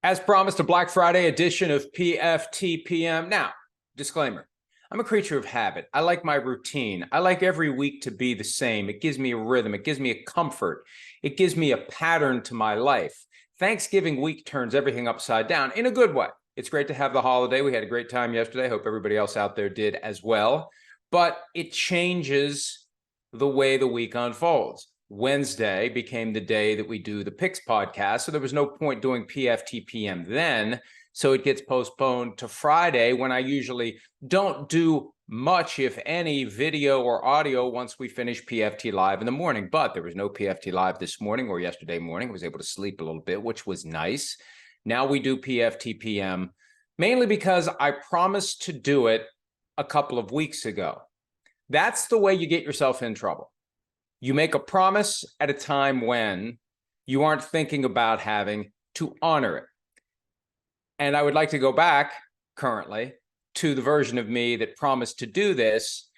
As promised, a Black Friday edition of PFT PM. Now, disclaimer, I'm a creature of habit. I like my routine. I like every week to be the same. It gives me a rhythm. It gives me a comfort. It gives me a pattern to my life. Thanksgiving week turns everything upside down in a good way. It's great to have the holiday. We had a great time yesterday. Hope everybody else out there did as well. But it changes the way the week unfolds. Wednesday became the day that we do the picks podcast. So there was no point doing PFT PM then. So it gets postponed to Friday, when I usually don't do much, if any, video or audio once we finish PFT Live in the morning. But there was no PFT Live this morning or yesterday morning. I was able to sleep a little bit, which was nice. Now we do PFT PM, mainly because I promised to do it a couple of weeks ago. That's the way you get yourself in trouble. You make a promise at a time when you aren't thinking about having to honor it. And I would like to go back currently to the version of me that promised to do this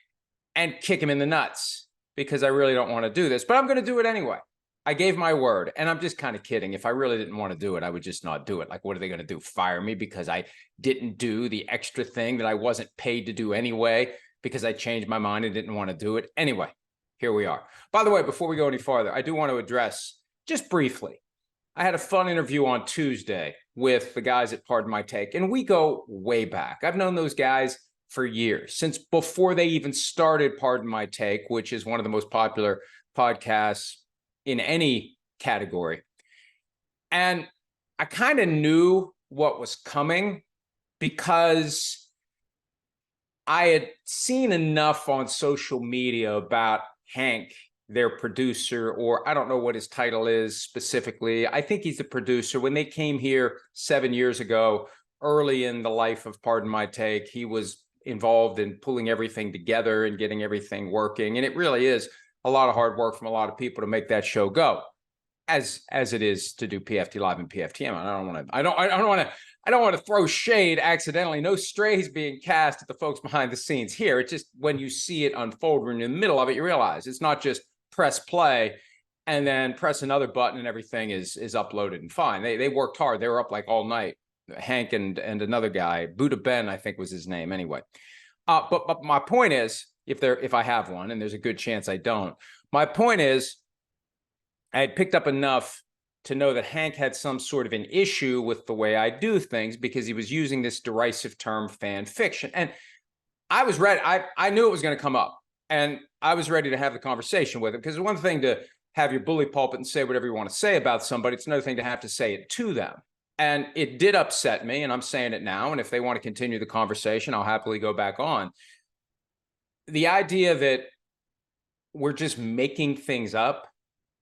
and kick him in the nuts, because I really don't want to do this, but I'm going to do it anyway. I gave my word, and I'm just kind of kidding. If I really didn't want to do it, I would just not do it. Like, what are they going to do? Fire me because I didn't do the extra thing that I wasn't paid to do anyway, because I changed my mind and didn't want to do it anyway. Here we are. By the way, before we go any farther, I do want to address just briefly, I had a fun interview on Tuesday with the guys at Pardon My Take, and we go way back. I've known those guys for years, since before they even started Pardon My Take, which is one of the most popular podcasts in any category. And I kind of knew what was coming because I had seen enough on social media about Hank, their producer, or I don't know what his title is specifically. I think he's the producer. When they came here 7 years ago, early in the life of Pardon My Take, he was involved in pulling everything together and getting everything working. And it really is a lot of hard work from a lot of people to make that show go, as it is to do PFT Live and PFTM. I don't want to throw shade accidentally. No strays being cast at the folks behind the scenes here. It's just when you see it unfold, when you're in the middle of it, you realize it's not just press play and then press another button and everything is uploaded and fine. They worked hard. They were up like all night. Hank and another guy, Buddha Ben, I think was his name anyway. But my point is, if I have one, and there's a good chance I don't, my point is, I had picked up enough to know that Hank had some sort of an issue with the way I do things, because he was using this derisive term fan fiction. And I was ready. I knew it was going to come up, and I was ready to have the conversation with him, because it's one thing to have your bully pulpit and say whatever you want to say about somebody. It's another thing to have to say it to them. And it did upset me, and I'm saying it now. And if they want to continue the conversation, I'll happily go back on. The idea that we're just making things up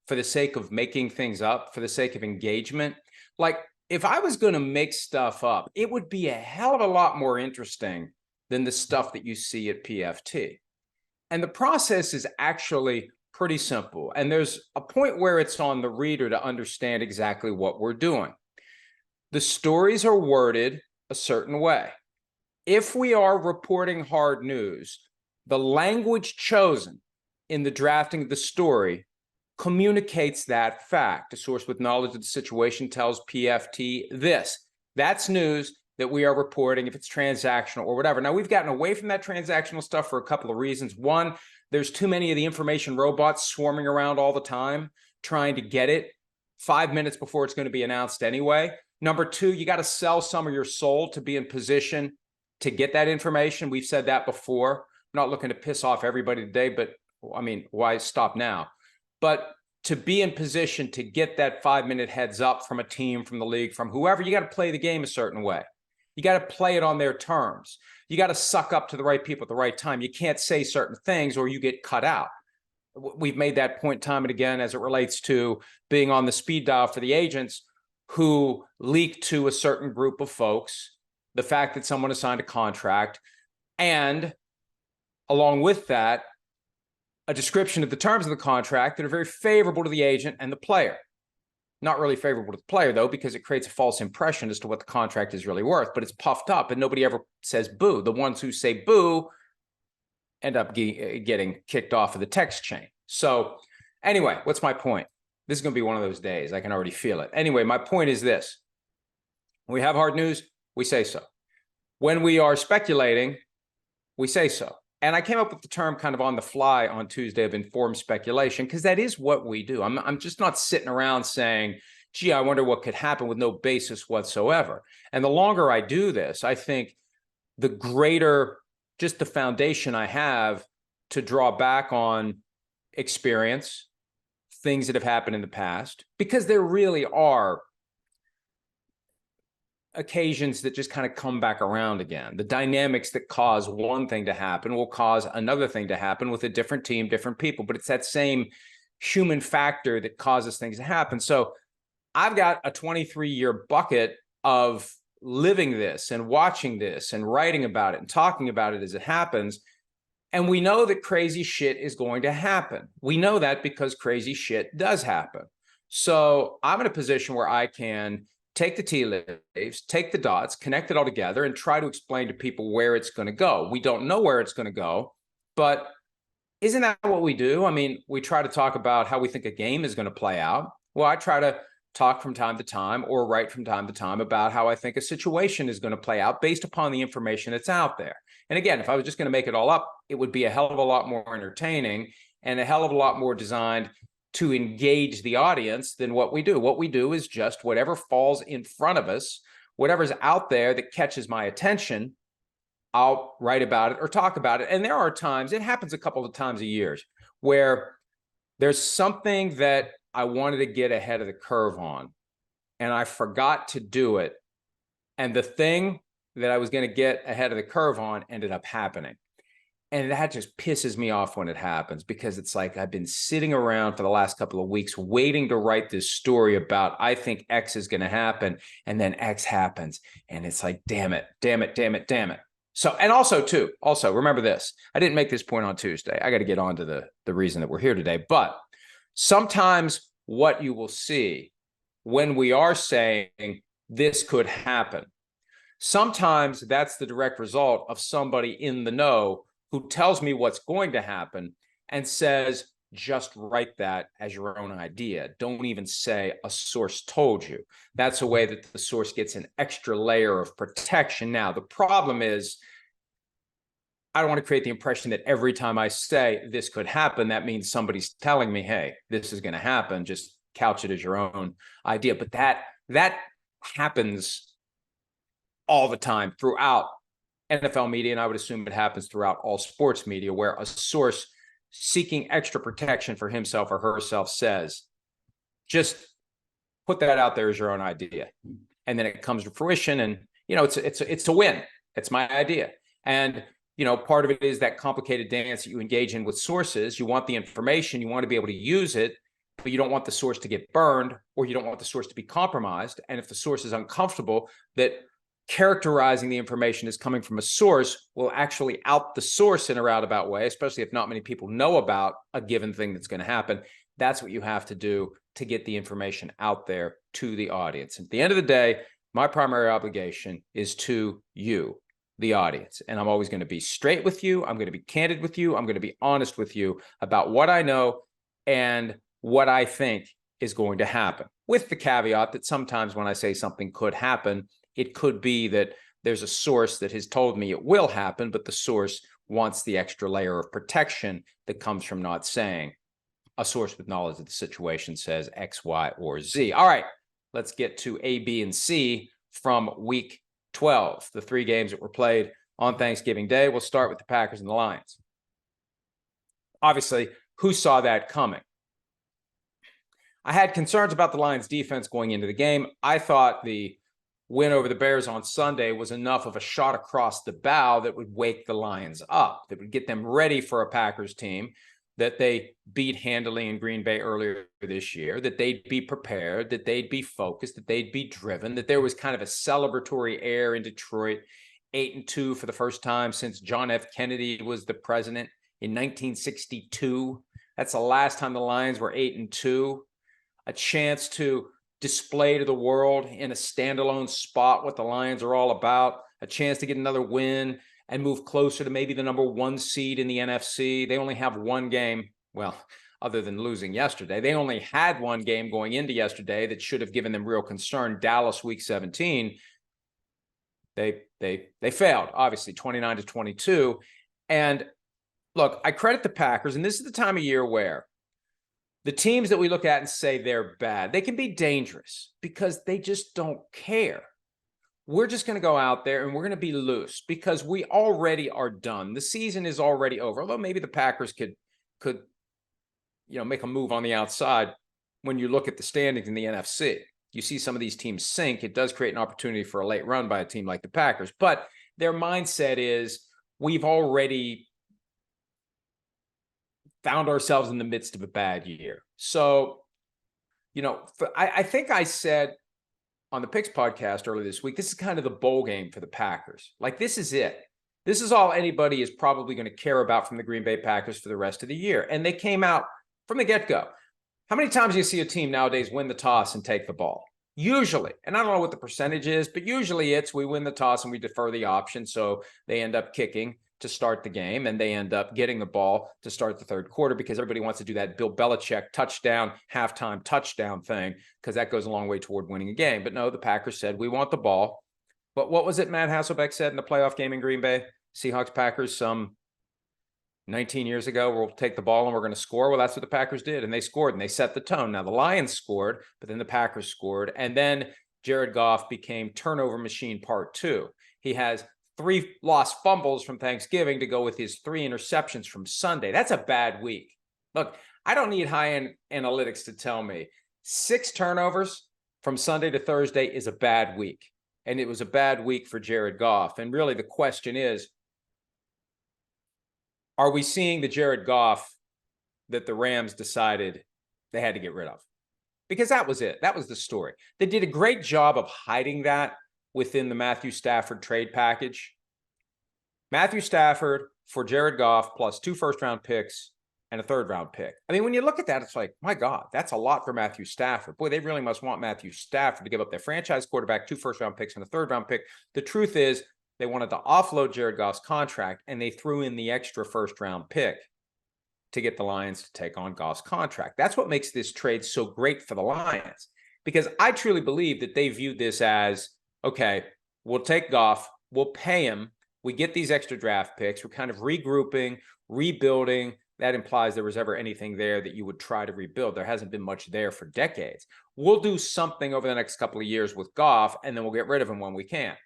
for the sake of making things up, for the sake of engagement. Like, if I was going to make stuff up, it would be a hell of a lot more interesting than the stuff that you see at PFT. And the process is actually pretty simple. And there's a point where it's on the reader to understand exactly what we're doing. The stories are worded a certain way. If we are reporting hard news, the language chosen in the drafting of the story communicates that fact. A source with knowledge of the situation tells PFT this. That's news that we are reporting, if it's transactional or whatever. Now, we've gotten away from that transactional stuff for a couple of reasons. One, there's too many of the information robots swarming around all the time, trying to get it 5 minutes before it's going to be announced anyway. Number two, you got to sell some of your soul to be in position to get that information. We've said that before. I'm not looking to piss off everybody today, but I mean, why stop now? But to be in position to get that 5-minute heads up from a team, from the league, from whoever, you got to play the game a certain way. You got to play it on their terms. You got to suck up to the right people at the right time. You can't say certain things or you get cut out. We've made that point time and again as it relates to being on the speed dial for the agents who leak to a certain group of folks the fact that someone has signed a contract, and along with that, a description of the terms of the contract that are very favorable to the agent and the player. Not really favorable to the player, though, because it creates a false impression as to what the contract is really worth, but it's puffed up and nobody ever says boo. The ones who say boo end up getting kicked off of the text chain. So anyway, what's my point? This is going to be one of those days. I can already feel it. Anyway, my point is this. When we have hard news, we say so. When we are speculating, we say so. And I came up with the term kind of on the fly on Tuesday of informed speculation, because that is what we do. I'm just not sitting around saying, gee, I wonder what could happen, with no basis whatsoever. And the longer I do this, I think the greater just the foundation I have to draw back on experience, things that have happened in the past, because there really are occasions that just kind of come back around again. The dynamics that cause one thing to happen will cause another thing to happen with a different team, different people, but it's that same human factor that causes things to happen. So I've got a 23-year bucket of living this and watching this and writing about it and talking about it as it happens. And we know that crazy shit is going to happen. We know that because crazy shit does happen. So I'm in a position where I can take the tea leaves, take the dots, connect it all together, and try to explain to people where it's going to go. We don't know where it's going to go, but isn't that what we do? I mean, we try to talk about how we think a game is going to play out. Well, I try to talk from time to time or write from time to time about how I think a situation is going to play out based upon the information that's out there. And again, if I was just going to make it all up, it would be a hell of a lot more entertaining and a hell of a lot more designed to engage the audience than what we do. What we do is just whatever falls in front of us, whatever's out there that catches my attention, I'll write about it or talk about it. And there are times, it happens a couple of times a year, where there's something that I wanted to get ahead of the curve on, and I forgot to do it. And the thing that I was going to get ahead of the curve on ended up happening. And that just pisses me off when it happens, because it's like I've been sitting around for the last couple of weeks waiting to write this story about, I think X is going to happen, and then X happens. And it's like, damn it, damn it, damn it, damn it. So, and also remember this, I didn't make this point on Tuesday. I got to get on to the reason that we're here today. But sometimes what you will see when we are saying this could happen, sometimes that's the direct result of somebody in the know who tells me what's going to happen and says, just write that as your own idea. Don't even say a source told you. That's a way that the source gets an extra layer of protection. Now, the problem is, I don't want to create the impression that every time I say this could happen, that means somebody's telling me, hey, this is going to happen. Just couch it as your own idea. But that happens all the time throughout NFL media, and I would assume it happens throughout all sports media, where a source seeking extra protection for himself or herself says, just put that out there as your own idea. And then it comes to fruition, and it's a win. It's my idea. And part of it is that complicated dance that you engage in with sources. You want the information, you want to be able to use it, but you don't want the source to get burned, or you don't want the source to be compromised. And if the source is uncomfortable that characterizing the information as coming from a source will actually out the source in a roundabout way, especially if not many people know about a given thing that's going to happen, that's what you have to do to get the information out there to the audience. At the end of the day, my primary obligation is to you, the audience. And I'm always going to be straight with you. I'm going to be candid with you. I'm going to be honest with you about what I know and what I think is going to happen, with the caveat that sometimes when I say something could happen, it could be that there's a source that has told me it will happen, but the source wants the extra layer of protection that comes from not saying. A source with knowledge of the situation says X, Y, or Z. All right, let's get to A, B, and C from week 12, the 3 games that were played on Thanksgiving Day. We'll start with the Packers and the Lions. Obviously, who saw that coming? I had concerns about the Lions defense going into the game. I thought the win over the Bears on Sunday was enough of a shot across the bow that would wake the Lions up, that would get them ready for a Packers team that they beat handily in Green Bay earlier this year, that they'd be prepared, that they'd be focused, that they'd be driven, that there was kind of a celebratory air in Detroit, 8-2 for the first time since John F. Kennedy was the president in 1962. That's the last time the Lions were 8-2. A chance to display to the world in a standalone spot what the Lions are all about, a chance to get another win and move closer to maybe the number 1 seed in the NFC. They only have one game, well, other than losing yesterday. They only had one game going into yesterday that should have given them real concern, Dallas week 17. They failed, obviously, 29-22. And look, I credit the Packers, and this is the time of year where the teams that we look at and say they're bad, they can be dangerous because they just don't care. We're just going to go out there and we're going to be loose because we already are done. The season is already over. Although maybe the Packers could make a move on the outside. When you look at the standings in the NFC, you see some of these teams sink. It does create an opportunity for a late run by a team like the Packers. But their mindset is we've already found ourselves in the midst of a bad year. So, I think I said on the Picks podcast earlier this week, this is kind of the bowl game for the Packers. Like, this is it. This is all anybody is probably going to care about from the Green Bay Packers for the rest of the year. And they came out from the get-go. How many times do you see a team nowadays win the toss and take the ball? Usually, and I don't know what the percentage is, but usually it's we win the toss and we defer the option. So they end up kicking to start the game, and they end up getting the ball to start the third quarter because everybody wants to do that Bill Belichick touchdown, halftime touchdown thing because that goes a long way toward winning a game. But no, the Packers said, we want the ball. But what was it Matt Hasselbeck said in the playoff game in Green Bay? Seahawks Packers some 19 years ago, we'll take the ball and we're going to score. Well, that's what the Packers did, and they scored, and they set the tone. Now, the Lions scored, but then the Packers scored, and then Jared Goff became turnover machine part 2. He has 3 lost fumbles from Thanksgiving to go with his 3 interceptions from Sunday. That's a bad week. Look, I don't need high-end analytics to tell me 6 turnovers from Sunday to Thursday is a bad week, and it was a bad week for Jared Goff. And really the question is, are we seeing the Jared Goff that the Rams decided they had to get rid of? Because that was it. That was the story. They did a great job of hiding that within the Matthew Stafford trade package. Matthew Stafford for Jared Goff plus 2 first-round picks and a third-round pick. I mean, when you look at that, it's like, my God, that's a lot for Matthew Stafford. Boy, they really must want Matthew Stafford to give up their franchise quarterback, 2 first-round picks, and a third-round pick. The truth is, they wanted to offload Jared Goff's contract, and they threw in the extra first-round pick to get the Lions to take on Goff's contract. That's what makes this trade so great for the Lions, because I truly believe that they viewed this as, okay, we'll take Goff, we'll pay him, we get these extra draft picks, we're kind of regrouping, rebuilding. That implies there was ever anything there that you would try to rebuild. There hasn't been much there for decades. We'll do something over the next couple of years with Goff, and then we'll get rid of him when we can.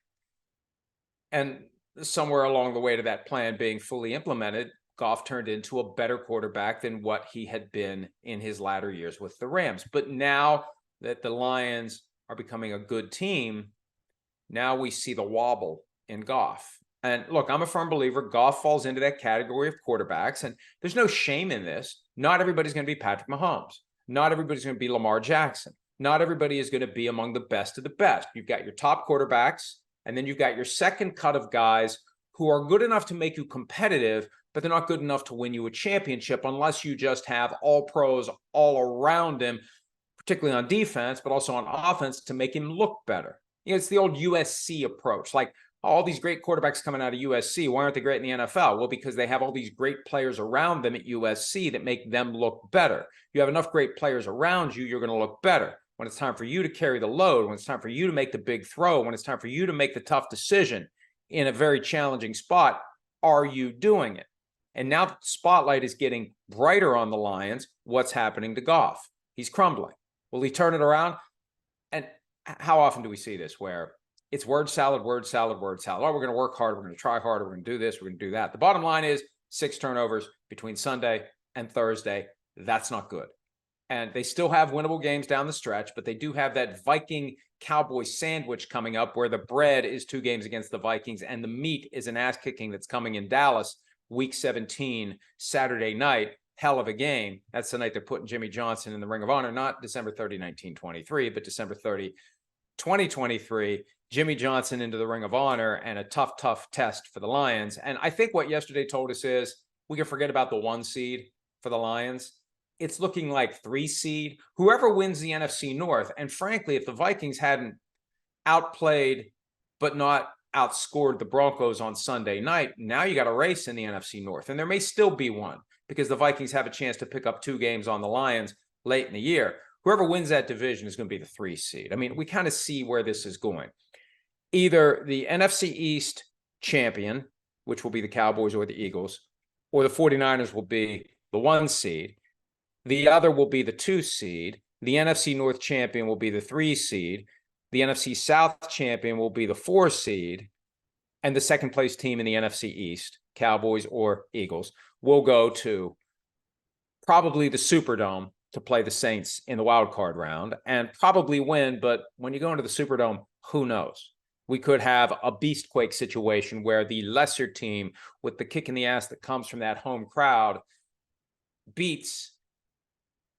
And somewhere along the way to that plan being fully implemented, Goff turned into a better quarterback than what he had been in his latter years with the Rams. But now that the Lions are becoming a good team, now we see the wobble in Goff. And look, I'm a firm believer Goff falls into that category of quarterbacks, and there's no shame in this. Not everybody's going to be Patrick Mahomes. Not everybody's going to be Lamar Jackson. Not everybody is going to be among the best of the best. You've got your top quarterbacks, and then you've got your second cut of guys who are good enough to make you competitive, but they're not good enough to win you a championship unless you just have all pros all around him, particularly on defense, but also on offense to make him look better. It's the old USC approach. Like, all these great quarterbacks coming out of USC, why aren't they great in the NFL? Well, because they have all these great players around them at USC that make them look better. You have enough great players around you, you're going to look better. When it's time for you to carry the load, when it's time for you to make the big throw, when it's time for you to make the tough decision in a very challenging spot, are you doing it? And now that the spotlight is getting brighter on the Lions, what's happening to Goff? He's crumbling. Will he turn it around? And how often do we see this where it's word salad, word salad, word salad? Oh, we're going to work harder. We're going to try harder. We're going to do this. We're going to do that. The bottom line is 6 turnovers between Sunday and Thursday. That's not good. And they still have winnable games down the stretch, but they do have that Viking Cowboy sandwich coming up where the bread is 2 games against the Vikings and the meat is an ass kicking that's coming in Dallas, week 17, Saturday night. Hell of a game. That's the night they're putting Jimmy Johnson in the Ring of Honor, not December 30, 1923, but December 30, 2023. Jimmy Johnson into the Ring of Honor, and a tough, tough test for the Lions. And I think what yesterday told us is we can forget about the 1 seed for the Lions. It's looking like 3 seed, whoever wins the NFC North. And frankly, if the Vikings hadn't outplayed but not outscored the Broncos on Sunday night, now you got a race in the NFC North. And there may still be one because the Vikings have a chance to pick up 2 games on the Lions late in the year. Whoever wins that division is going to be the 3 seed. I mean, we kind of see where this is going. either the NFC East champion, which will be the Cowboys or the Eagles, or the 49ers will be the 1 seed. The other will be the 2 seed. The NFC North champion will be the 3 seed. The NFC South champion will be the 4 seed. And the second place team in the NFC East, Cowboys or Eagles, will go to probably the Superdome to play the Saints in the wild card round and probably win. But when you go into the Superdome, who knows? We could have a beastquake situation where the lesser team with the kick in the ass that comes from that home crowd beats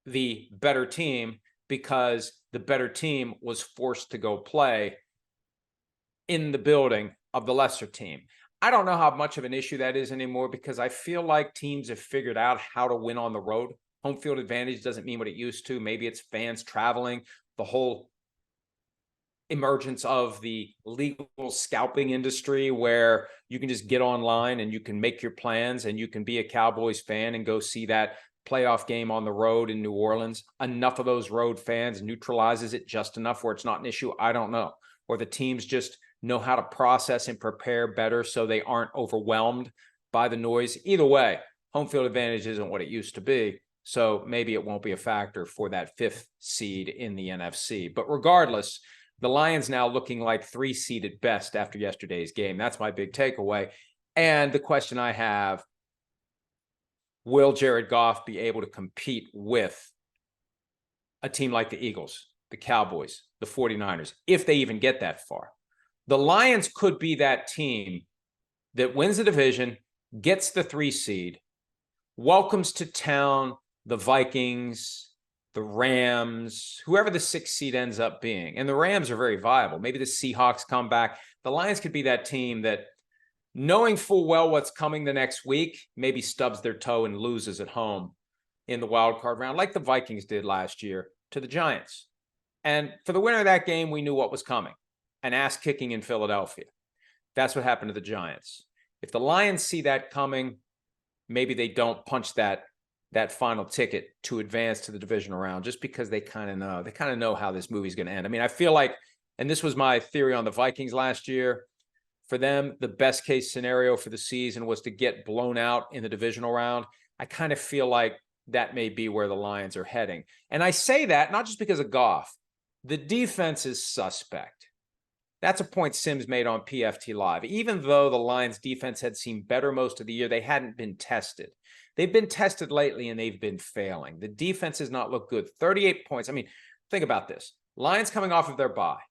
the better team because the better team was forced to go play in the building of the lesser team. I don't know how much of an issue that is anymore because I feel like teams have figured out how to win on the road. Home field advantage doesn't mean what it used to. Maybe it's fans traveling, the whole emergence of the legal scalping industry where you can just get online and you can make your plans and you can be a Cowboys fan and go see that playoff game on the road in New Orleans. Enough of those road fans neutralizes it just enough where it's not an issue. I don't know. Or the teams just know how to process and prepare better so they aren't overwhelmed by the noise. Either way, home field advantage isn't what it used to be. So maybe it won't be a factor for that 5th seed in the NFC. But regardless, the Lions now looking like 3 seed at best after yesterday's game. That's my big takeaway. And the question I have, will Jared Goff be able to compete with a team like the Eagles, the Cowboys, the 49ers, if they even get that far? The Lions could be that team that wins the division, gets the 3 seed, welcomes to town the Vikings, the Rams, whoever the 6th seed ends up being. And the Rams are very viable. Maybe the Seahawks come back. The Lions could be that team that, knowing full well what's coming the next week, maybe stubs their toe and loses at home in the wild card round, like the Vikings did last year to the Giants. And for the winner of that game, we knew what was coming. An ass kicking in Philadelphia. That's what happened to the Giants. If the Lions see that coming, maybe they don't punch that final ticket to advance to the divisional round just because they kind of know how this movie's going to end. I mean, I feel like, and this was my theory on the Vikings last year, for them, the best case scenario for the season was to get blown out in the divisional round. I kind of feel like that may be where the Lions are heading. And I say that not just because of Goff. The defense is suspect. That's a point Sims made on PFT Live. Even though the Lions defense had seemed better most of the year, they hadn't been tested. They've been tested lately and they've been failing. The defense has not looked good. 38 points. I mean, think about this. Lions coming off of their bye,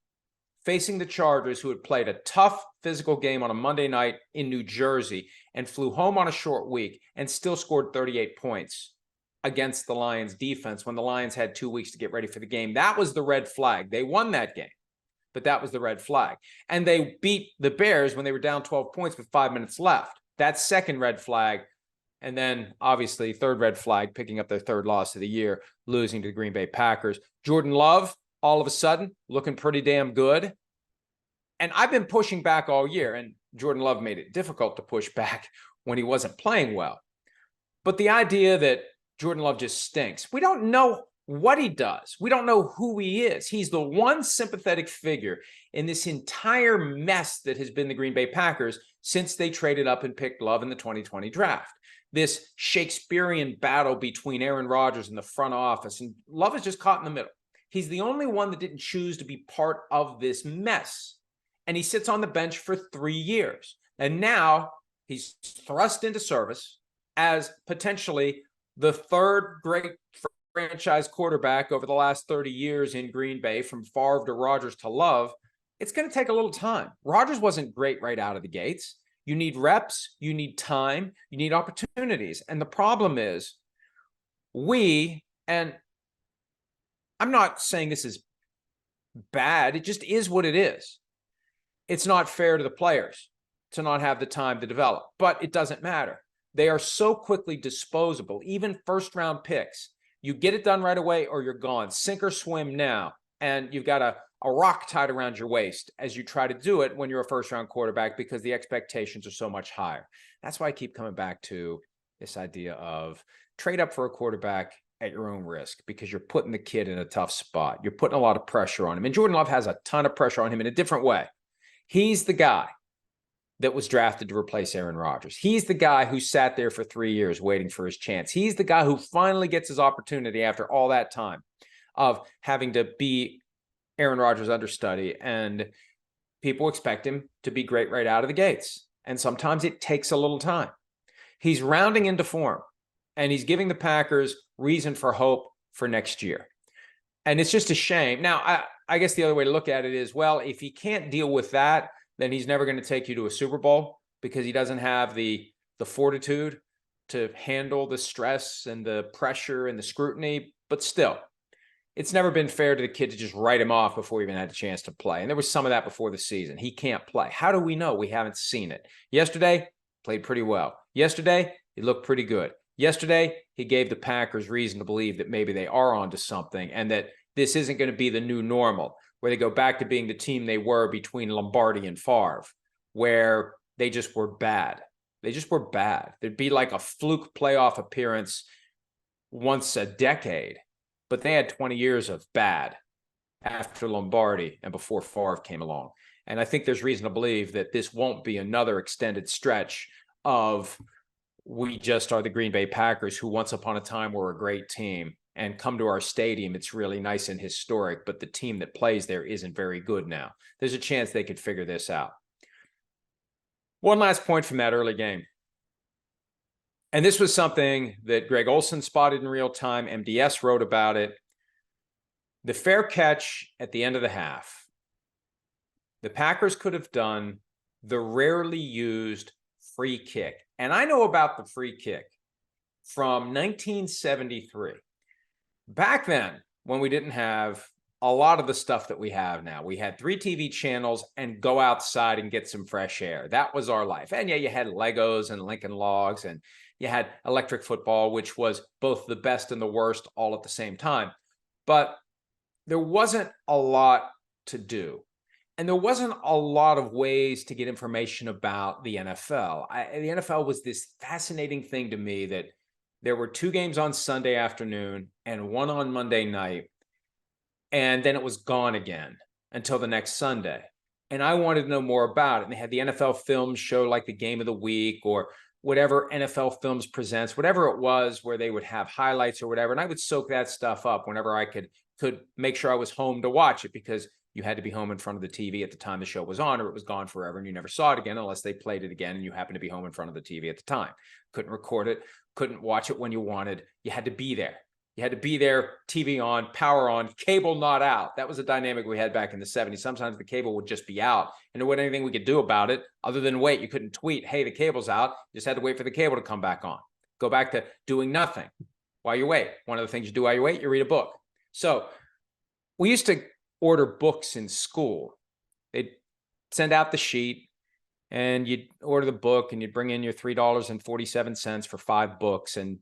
facing the Chargers, who had played a tough physical game on a Monday night in New Jersey and flew home on a short week and still scored 38 points against the Lions defense when the Lions had 2 weeks to get ready for the game. That was the red flag. They won that game, but that was the red flag. And they beat the Bears when they were down 12 points with 5 minutes left. That's second red flag. And then obviously third red flag, picking up their 3rd loss of the year, losing to the Green Bay Packers. Jordan Love, all of a sudden, looking pretty damn good. And I've been pushing back all year, and Jordan Love made it difficult to push back when he wasn't playing well. But the idea that Jordan Love just stinks, we don't know what he does. We don't know who he is. He's the one sympathetic figure in this entire mess that has been the Green Bay Packers since they traded up and picked Love in the 2020 draft. This Shakespearean battle between Aaron Rodgers and the front office, and Love is just caught in the middle. He's the only one that didn't choose to be part of this mess. And he sits on the bench for 3 years. And now he's thrust into service as potentially the 3rd great franchise quarterback over the last 30 years in Green Bay, from Favre to Rodgers to Love. It's going to take a little time. Rodgers wasn't great right out of the gates. You need reps, you need time, you need opportunities. And the problem is and I'm not saying this is bad, it just is what it is. It's not fair to the players to not have the time to develop, but it doesn't matter. They are so quickly disposable, even 1st-round picks. You get it done right away or you're gone. Sink or swim now. And you've got a rock tied around your waist as you try to do it when you're a 1st-round quarterback because the expectations are so much higher. That's why I keep coming back to this idea of trade up for a quarterback at your own risk because you're putting the kid in a tough spot. You're putting a lot of pressure on him. And Jordan Love has a ton of pressure on him in a different way. He's the guy that was drafted to replace Aaron Rodgers. He's the guy who sat there for 3 years waiting for his chance. He's the guy who finally gets his opportunity after all that time of having to be Aaron Rodgers' understudy. And people expect him to be great right out of the gates. And sometimes it takes a little time. He's rounding into form, and he's giving the Packers reason for hope for next year. And it's just a shame. Now, I guess the other way to look at it is, well, if he can't deal with that, then he's never going to take you to a Super Bowl because he doesn't have the fortitude to handle the stress and the pressure and the scrutiny. But still, it's never been fair to the kid to just write him off before he even had a chance to play. And there was some of that before the season. He can't play. How do we know? We haven't seen it. Yesterday, played pretty well. Yesterday, he looked pretty good. Yesterday, he gave the Packers reason to believe that maybe they are onto something and that this isn't going to be the new normal, where they go back to being the team they were between Lombardi and Favre, where they just were bad. They just were bad. There'd be like a fluke playoff appearance once a decade, but they had 20 years of bad after Lombardi and before Favre came along. And I think there's reason to believe that this won't be another extended stretch of we just are the Green Bay Packers who once upon a time were a great team and come to our stadium. It's really nice and historic, but the team that plays there isn't very good now. There's a chance they could figure this out. One last point from that early game. And this was something that Greg Olson spotted in real time. MDS wrote about it. The fair catch at the end of the half. The Packers could have done the rarely used free kick. And I know about the free kick from 1973. Back then, when we didn't have a lot of the stuff that we have now, we had 3 TV channels and go outside and get some fresh air. That was our life. And yeah, you had Legos and Lincoln Logs, and you had electric football, which was both the best and the worst all at the same time. But there wasn't a lot to do. And there wasn't a lot of ways to get information about the NFL. The NFL was this fascinating thing to me that there were 2 games on Sunday afternoon and 1 on Monday night. And then it was gone again until the next Sunday. And I wanted to know more about it. And they had the NFL Films show, like the Game of the Week or whatever NFL Films presents, whatever it was, where they would have highlights or whatever. And I would soak that stuff up whenever I could make sure I was home to watch it, because you had to be home in front of the TV at the time the show was on, or it was gone forever and you never saw it again unless they played it again and you happened to be home in front of the TV at the time. Couldn't record it, couldn't watch it when you wanted. You had to be there. You had to be there, TV on, power on, cable not out. That was a dynamic we had back in the 70s. Sometimes the cable would just be out and there wasn't anything we could do about it other than wait. You couldn't tweet, hey, the cable's out. You just had to wait for the cable to come back on. Go back to doing nothing while you wait. One of the things you do while you wait, you read a book. So we used to order books in school. They'd send out the sheet and you'd order the book and you'd bring in your $3.47 for 5 books. And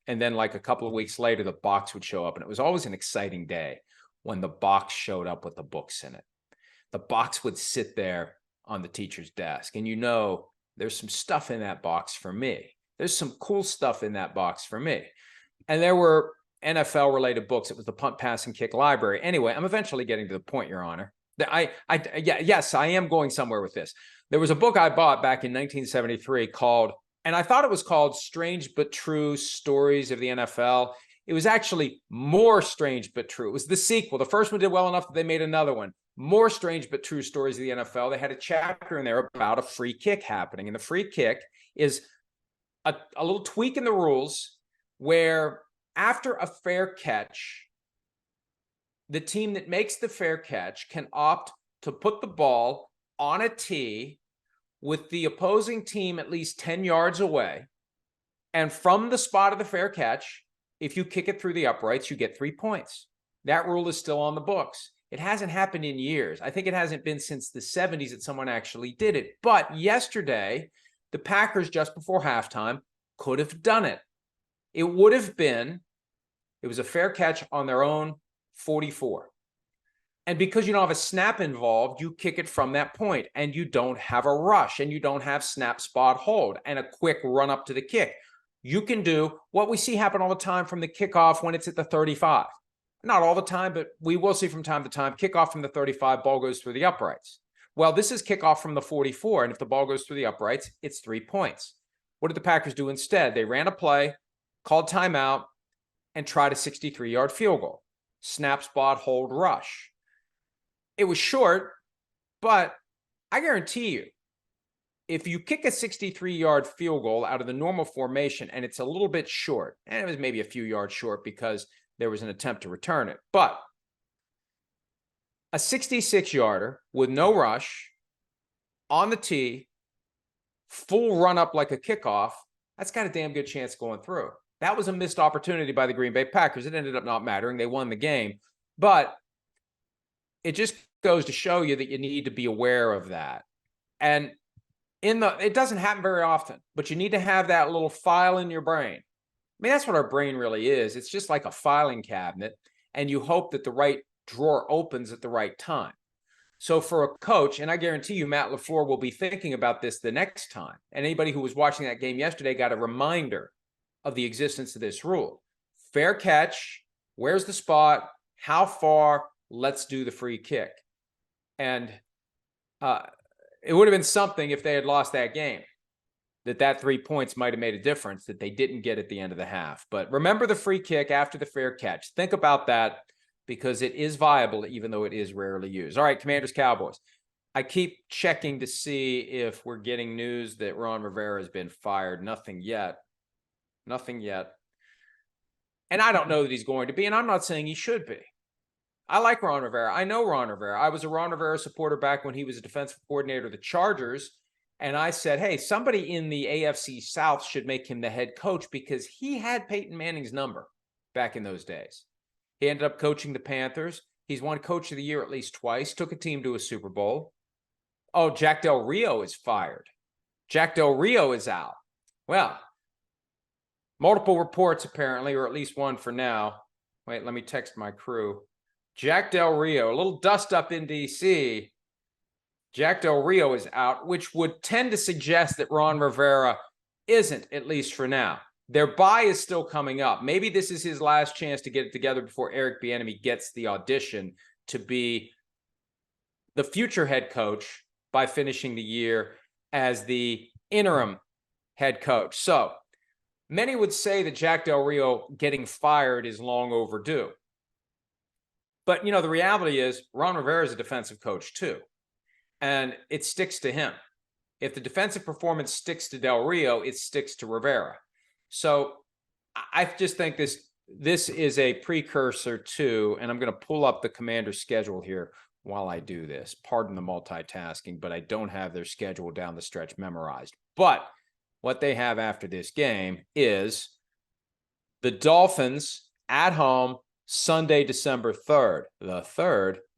then like a couple of weeks later, the box would show up. And it was always an exciting day when the box showed up with the books in it. The box would sit there on the teacher's desk. And you know, there's some stuff in that box for me. There's some cool stuff in that box for me. And there were NFL related books. It was the punt, pass, and kick library. Anyway, I'm eventually getting to the point, Your Honor. Yes, I am going somewhere with this. There was a book I bought back in 1973 called, and I thought it was called Strange But True Stories of the NFL. It was actually More Strange But True. It was the sequel. The first one did well enough that they made another one. More Strange But True Stories of the NFL. They had a chapter in there about a free kick happening. And the free kick is a little tweak in the rules where after a fair catch, the team that makes the fair catch can opt to put the ball on a tee with the opposing team at least 10 yards away. And from the spot of the fair catch, if you kick it through the uprights, you get 3 points. That rule is still on the books. It hasn't happened in years. I think it hasn't been since the 70s that someone actually did it. But yesterday, the Packers, just before halftime, could have done it. It would have been, it was a fair catch on their own 44. And because you don't have a snap involved, you kick it from that point and you don't have a rush and you don't have snap, spot, hold and a quick run up to the kick. You can do what we see happen all the time from the kickoff when it's at the 35. Not all the time, but we will see from time to time, kickoff from the 35, ball goes through the uprights. Well, this is kickoff from the 44, and if the ball goes through the uprights, it's 3 points. What did the Packers do instead? They ran a play, called timeout, and tried a 63-yard field goal. Snap, spot, hold, rush. It was short, but I guarantee you, if you kick a 63-yard field goal out of the normal formation and it's a little bit short, and it was maybe a few yards short because there was an attempt to return it, but a 66-yarder with no rush, on the tee, full run up like a kickoff, that's got a damn good chance going through. That was a missed opportunity by the Green Bay Packers. It ended up not mattering. They won the game. But it just goes to show you that you need to be aware of that. And it doesn't happen very often, but you need to have that little file in your brain. I mean, that's what our brain really is. It's just like a filing cabinet, and you hope that the right drawer opens at the right time. So for a coach, and I guarantee you Matt LaFleur will be thinking about this the next time, and anybody who was watching that game yesterday got a reminder of the existence of this rule. Fair catch, where's the spot, how far, let's do the free kick. And it would have been something if they had lost that game, that 3 points might have made a difference that they didn't get at the end of the half. But remember the free kick after the fair catch. Think about that, because it is viable, even though it is rarely used. All right, Commanders, Cowboys. I keep checking to see if we're getting news that Ron Rivera has been fired. Nothing yet. Nothing yet. And I don't know that he's going to be, and I'm not saying he should be. I like Ron Rivera. I know Ron Rivera. I was a Ron Rivera supporter back when he was a defensive coordinator of the Chargers, and I said, hey, somebody in the AFC South should make him the head coach because he had Peyton Manning's number back in those days. He ended up coaching the Panthers. He's won Coach of the Year at least twice, took a team to a Super Bowl. Oh, Jack Del Rio is fired. Jack Del Rio is out. Well, multiple reports apparently, or at least one for now. Wait, let me text my crew. Jack Del Rio, a little dust up in D.C. Jack Del Rio is out, which would tend to suggest that Ron Rivera isn't, at least for now. Their bye is still coming up. Maybe this is his last chance to get it together before Eric Bieniemy gets the audition to be the future head coach by finishing the year as the interim head coach. So many would say that Jack Del Rio getting fired is long overdue. But, you know, the reality is Ron Rivera is a defensive coach too, and it sticks to him. If the defensive performance sticks to Del Rio, it sticks to Rivera. So I just think this is a precursor to, and I'm going to pull up the Commander's schedule here while I do this. Pardon the multitasking, but I don't have their schedule down the stretch memorized. But what they have after this game is the Dolphins at home Sunday, December 3rd. The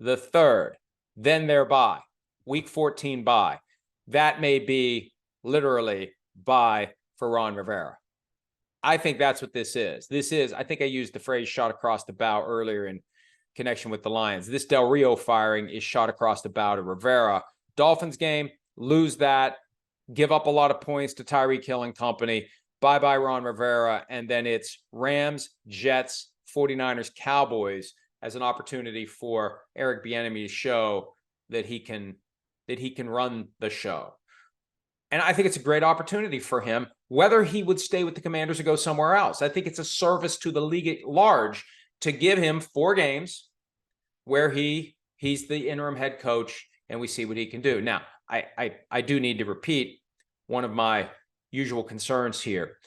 3rd. Then their bye. Week 14 bye. That may be literally bye for Ron Rivera. I think that's what this is. I think I used the phrase shot across the bow earlier in connection with the Lions. This Del Rio firing is shot across the bow to Rivera. Dolphins game, lose that, give up a lot of points to Tyreek Hill and company. Bye-bye Ron Rivera. And then it's Rams, Jets, 49ers, Cowboys as an opportunity for Eric Bieniemy to show that he can run the show. And I think it's a great opportunity for him, whether he would stay with the Commanders or go somewhere else. I think it's a service to the league at large to give him 4 games where he's the interim head coach and we see what he can do. Now, I do need to repeat one of my usual concerns here.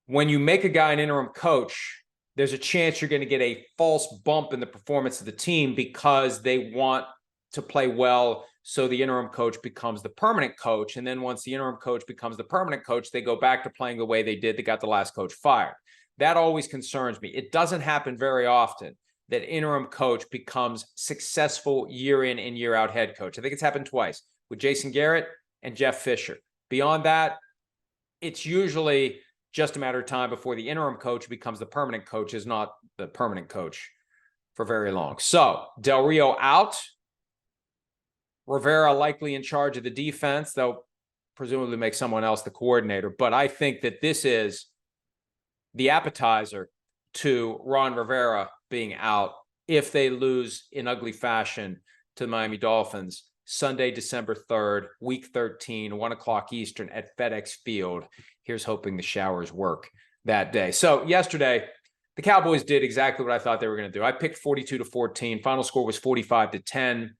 When you make a guy an interim coach, there's a chance you're going to get a false bump in the performance of the team because they want to play well, so the interim coach becomes the permanent coach. And then once the interim coach becomes the permanent coach, they go back to playing the way they did. They got the last coach fired. That always concerns me. It doesn't happen very often that interim coach becomes successful year in and year out head coach. I think it's happened twice with Jason Garrett and Jeff Fisher. Beyond that, it's usually just a matter of time before the interim coach becomes the permanent coach, is not the permanent coach for very long. So Del Rio out. Rivera likely in charge of the defense. They'll presumably make someone else the coordinator. But I think that this is the appetizer to Ron Rivera being out if they lose in ugly fashion to the Miami Dolphins Sunday, December 3rd, week 13, 1 o'clock Eastern at FedEx Field. Here's hoping the showers work that day. So yesterday, the Cowboys did exactly what I thought they were going to do. I picked 42-14. Final score was 45-10.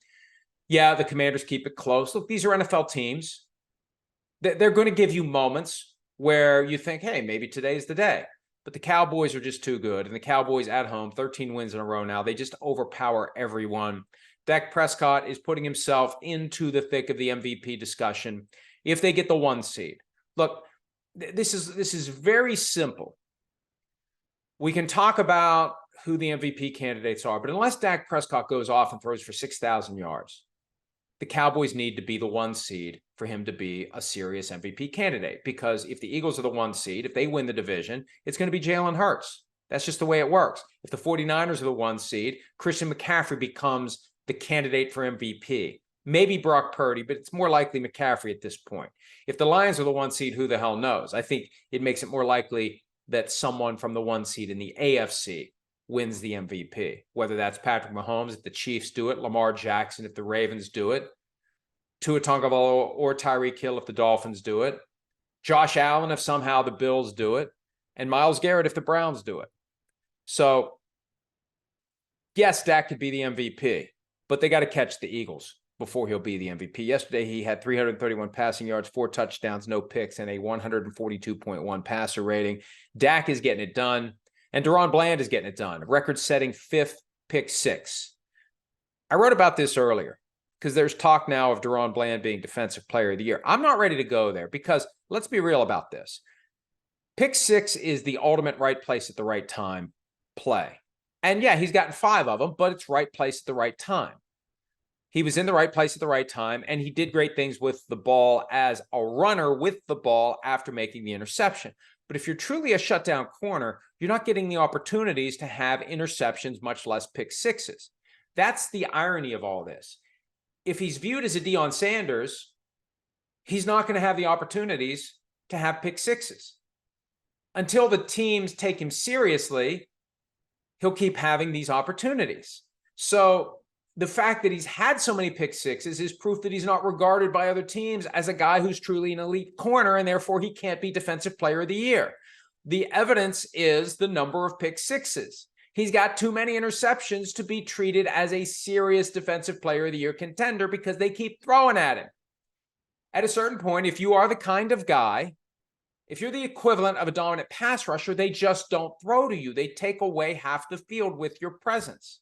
Yeah, the Commanders keep it close. Look, these are NFL teams. They're going to give you moments where you think, hey, maybe today's the day. But the Cowboys are just too good. And the Cowboys at home, 13 wins in a row now. They just overpower everyone. Dak Prescott is putting himself into the thick of the MVP discussion if they get the 1 seed. Look, this is very simple. We can talk about who the MVP candidates are, but unless Dak Prescott goes off and throws for 6,000 yards, the Cowboys need to be the 1 seed for him to be a serious MVP candidate. Because if the Eagles are the 1 seed, if they win the division, it's going to be Jalen Hurts. That's just the way it works. If the 49ers are the 1 seed, Christian McCaffrey becomes the candidate for MVP. Maybe Brock Purdy, but it's more likely McCaffrey at this point. If the Lions are the 1 seed, who the hell knows? I think it makes it more likely that someone from the 1 seed in the AFC wins the MVP, whether that's Patrick Mahomes if the Chiefs do it, Lamar Jackson if the Ravens do it, Tua Tagovailoa or Tyreek Hill if the Dolphins do it, Josh Allen if somehow the Bills do it, and Myles Garrett if the Browns do it. So, yes, Dak could be the MVP, but they got to catch the Eagles before he'll be the MVP. Yesterday, he had 331 passing yards, 4 touchdowns, no picks, and a 142.1 passer rating. Dak is getting it done, and Deron Bland is getting it done. Record-setting 5th pick 6. I wrote about this earlier because there's talk now of Deron Bland being Defensive Player of the Year. I'm not ready to go there because let's be real about this. Pick 6 is the ultimate right place at the right time play. And yeah, he's gotten 5 of them, but it's right place at the right time. He was in the right place at the right time, and he did great things with the ball as a runner with the ball after making the interception. But if you're truly a shutdown corner, you're not getting the opportunities to have interceptions, much less pick 6s. That's the irony of all this. If he's viewed as a Deion Sanders, he's not going to have the opportunities to have pick 6s. Until the teams take him seriously, he'll keep having these opportunities. So the fact that he's had so many pick 6s is proof that he's not regarded by other teams as a guy who's truly an elite corner, and therefore he can't be Defensive Player of the Year. The evidence is the number of pick 6s. He's got too many interceptions to be treated as a serious Defensive Player of the Year contender because they keep throwing at him. At a certain point, if you are the kind of guy, if you're the equivalent of a dominant pass rusher, they just don't throw to you. They take away half the field with your presence.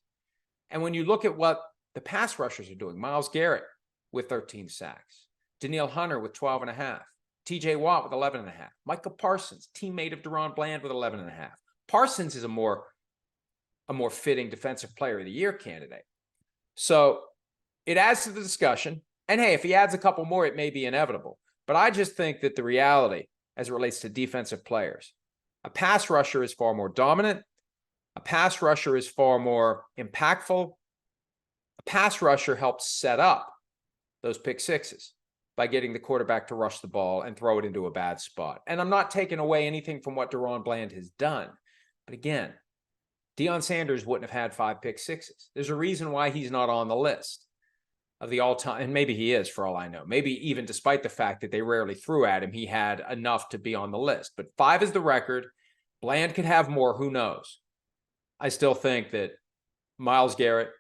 And when you look at what the pass rushers are doing, Myles Garrett with 13 sacks, Danielle Hunter with 12.5, TJ Watt with 11.5, Micah Parsons, teammate of Deron Bland with 11.5. Parsons is a more fitting Defensive Player of the Year candidate. So it adds to the discussion. And hey, if he adds a couple more, it may be inevitable. But I just think that the reality as it relates to defensive players, a pass rusher is far more dominant. A pass rusher is far more impactful. A pass rusher helps set up those pick 6s by getting the quarterback to rush the ball and throw it into a bad spot. And I'm not taking away anything from what Deron Bland has done. But again, Deion Sanders wouldn't have had 5 pick 6s. There's a reason why he's not on the list of the all-time, and maybe he is for all I know. Maybe even despite the fact that they rarely threw at him, he had enough to be on the list. But 5 is the record. Bland could have more, who knows? I still think that Myles Garrett,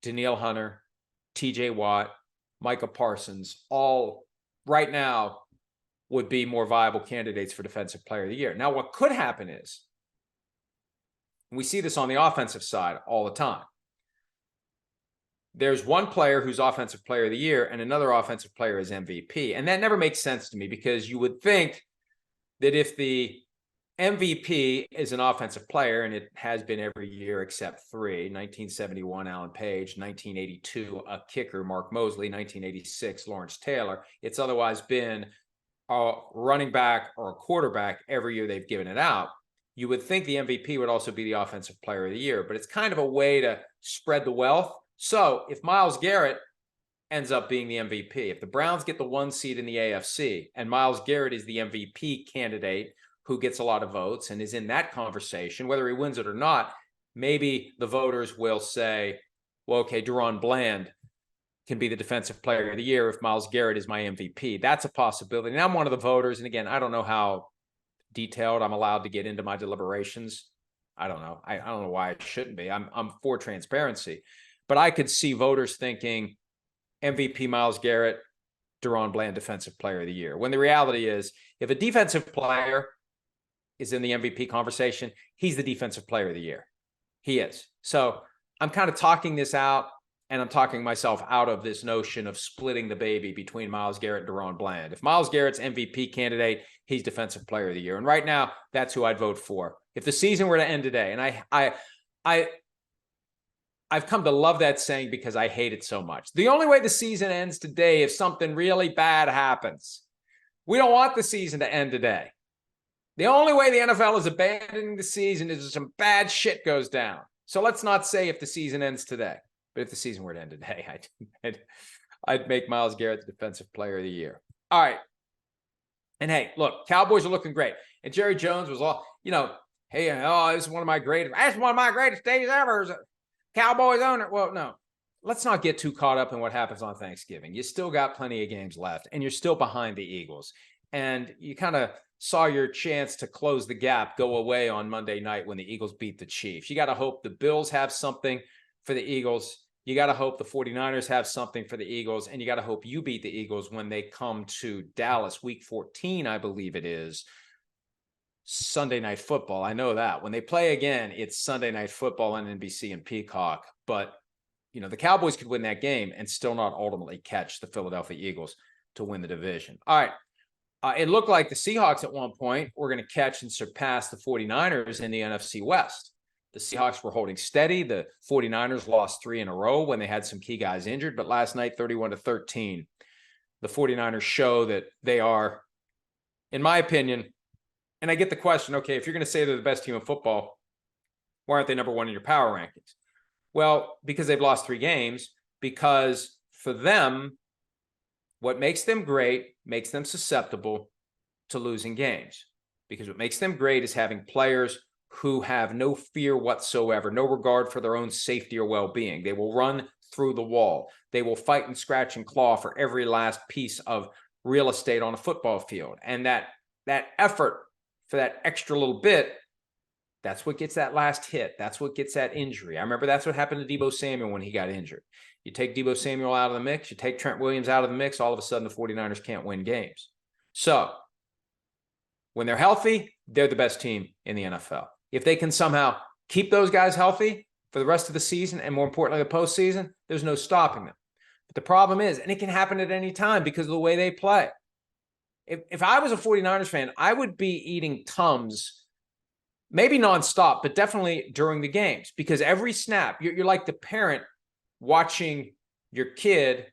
Danielle Hunter, TJ Watt, Micah Parsons, all right now would be more viable candidates for Defensive Player of the Year. Now, what could happen is, we see this on the offensive side all the time. There's one player who's Offensive Player of the Year and another offensive player is MVP. And that never makes sense to me because you would think that if the MVP is an offensive player, and it has been every year except 3, 1971, Alan Page, 1982, a kicker, Mark Mosley, 1986, Lawrence Taylor. It's otherwise been a running back or a quarterback every year they've given it out. You would think the MVP would also be the Offensive Player of the Year, but it's kind of a way to spread the wealth. So if Myles Garrett ends up being the MVP, if the Browns get the 1 seed in the AFC and Myles Garrett is the MVP candidate who gets a lot of votes and is in that conversation, whether he wins it or not, maybe the voters will say, well, okay, Deron Bland can be the defensive player of the year if Myles Garrett is my MVP. That's a possibility. And I'm one of the voters. And again, I don't know how detailed I'm allowed to get into my deliberations. I don't know. I don't know why I shouldn't be. I'm for transparency. But I could see voters thinking MVP Myles Garrett, DaRon Bland defensive player of the year. When the reality is, if a defensive player is in the MVP conversation, he's the defensive player of the year. He is. So I'm kind of talking this out, and I'm talking myself out of this notion of splitting the baby between Myles Garrett and DaRon Bland. If Myles Garrett's MVP candidate, he's defensive player of the year. And right now, that's who I'd vote for. If the season were to end today, and I've come to love that saying because I hate it so much. The only way the season ends today if something really bad happens. We don't want the season to end today. The only way the NFL is abandoning the season is if some bad shit goes down. So let's not say if the season ends today. But if the season were to end today, I'd make Myles Garrett the defensive player of the year. All right. And hey, look, Cowboys are looking great. And Jerry Jones was all, hey, this is one of my greatest days ever. As a Cowboys owner. Well, no, let's not get too caught up in what happens on Thanksgiving. You still got plenty of games left, and you're still behind the Eagles. And you kind of saw your chance to close the gap go away on Monday night when the Eagles beat the Chiefs. You got to hope the Bills have something for the Eagles. You got to hope the 49ers have something for the Eagles, and you got to hope you beat the Eagles when they come to Dallas week 14, I believe it is. Sunday Night Football. I know that. When they play again, it's Sunday Night Football on NBC and Peacock. But, the Cowboys could win that game and still not ultimately catch the Philadelphia Eagles to win the division. All right. It looked like the Seahawks at one point were going to catch and surpass the 49ers in the NFC West. The Seahawks were holding steady. The 49ers lost 3 in a row when they had some key guys injured. But last night, 31-13, the 49ers show that they are, in my opinion, and I get the question, okay, if you're going to say they're the best team in football, why aren't they number one in your power rankings? Well, because they've lost 3 games, because for them, what makes them great makes them susceptible to losing games. Because what makes them great is having players who have no fear whatsoever, no regard for their own safety or well-being. They will run through the wall. They will fight and scratch and claw for every last piece of real estate on a football field. And that effort for that extra little bit, that's what gets that last hit. That's what gets that injury. I remember that's what happened to Deebo Samuel when he got injured. You take Deebo Samuel out of the mix, you take Trent Williams out of the mix, all of a sudden the 49ers can't win games. So when they're healthy, they're the best team in the NFL. If they can somehow keep those guys healthy for the rest of the season, and more importantly, the postseason, there's no stopping them. But the problem is, and it can happen at any time because of the way they play. If I was a 49ers fan, I would be eating Tums, maybe nonstop, but definitely during the games, because every snap, you're like the parent watching your kid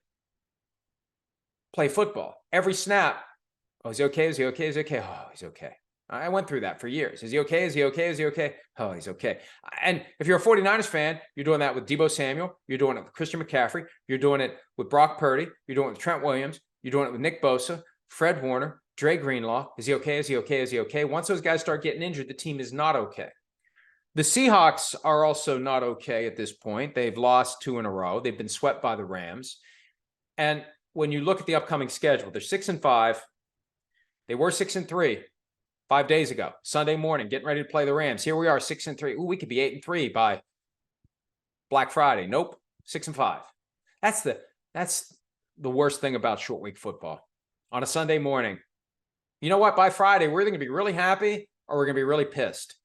play football. Every snap, oh, is he okay? Is he okay? Is he okay? Oh, he's okay. I went through that for years. Is he okay? Is he okay? Is he okay? Oh, he's okay. And if you're a 49ers fan, you're doing that with Deebo Samuel. You're doing it with Christian McCaffrey. You're doing it with Brock Purdy. You're doing it with Trent Williams. You're doing it with Nick Bosa, Fred Warner, Dre Greenlaw. Is he okay? Is he okay? Is he okay? Once those guys start getting injured, the team is not okay. The Seahawks are also not okay at this point. They've lost 2 in a row. They've been swept by the Rams. And when you look at the upcoming schedule, they're 6-5. They were 6-3 5 days ago, Sunday morning, getting ready to play the Rams. Here we are, 6-3. Ooh, we could be 8-3 by Black Friday. Nope, 6-5. That's the worst thing about short week football. On a Sunday morning, you know what? By Friday, we're either going to be really happy or we're going to be really pissed.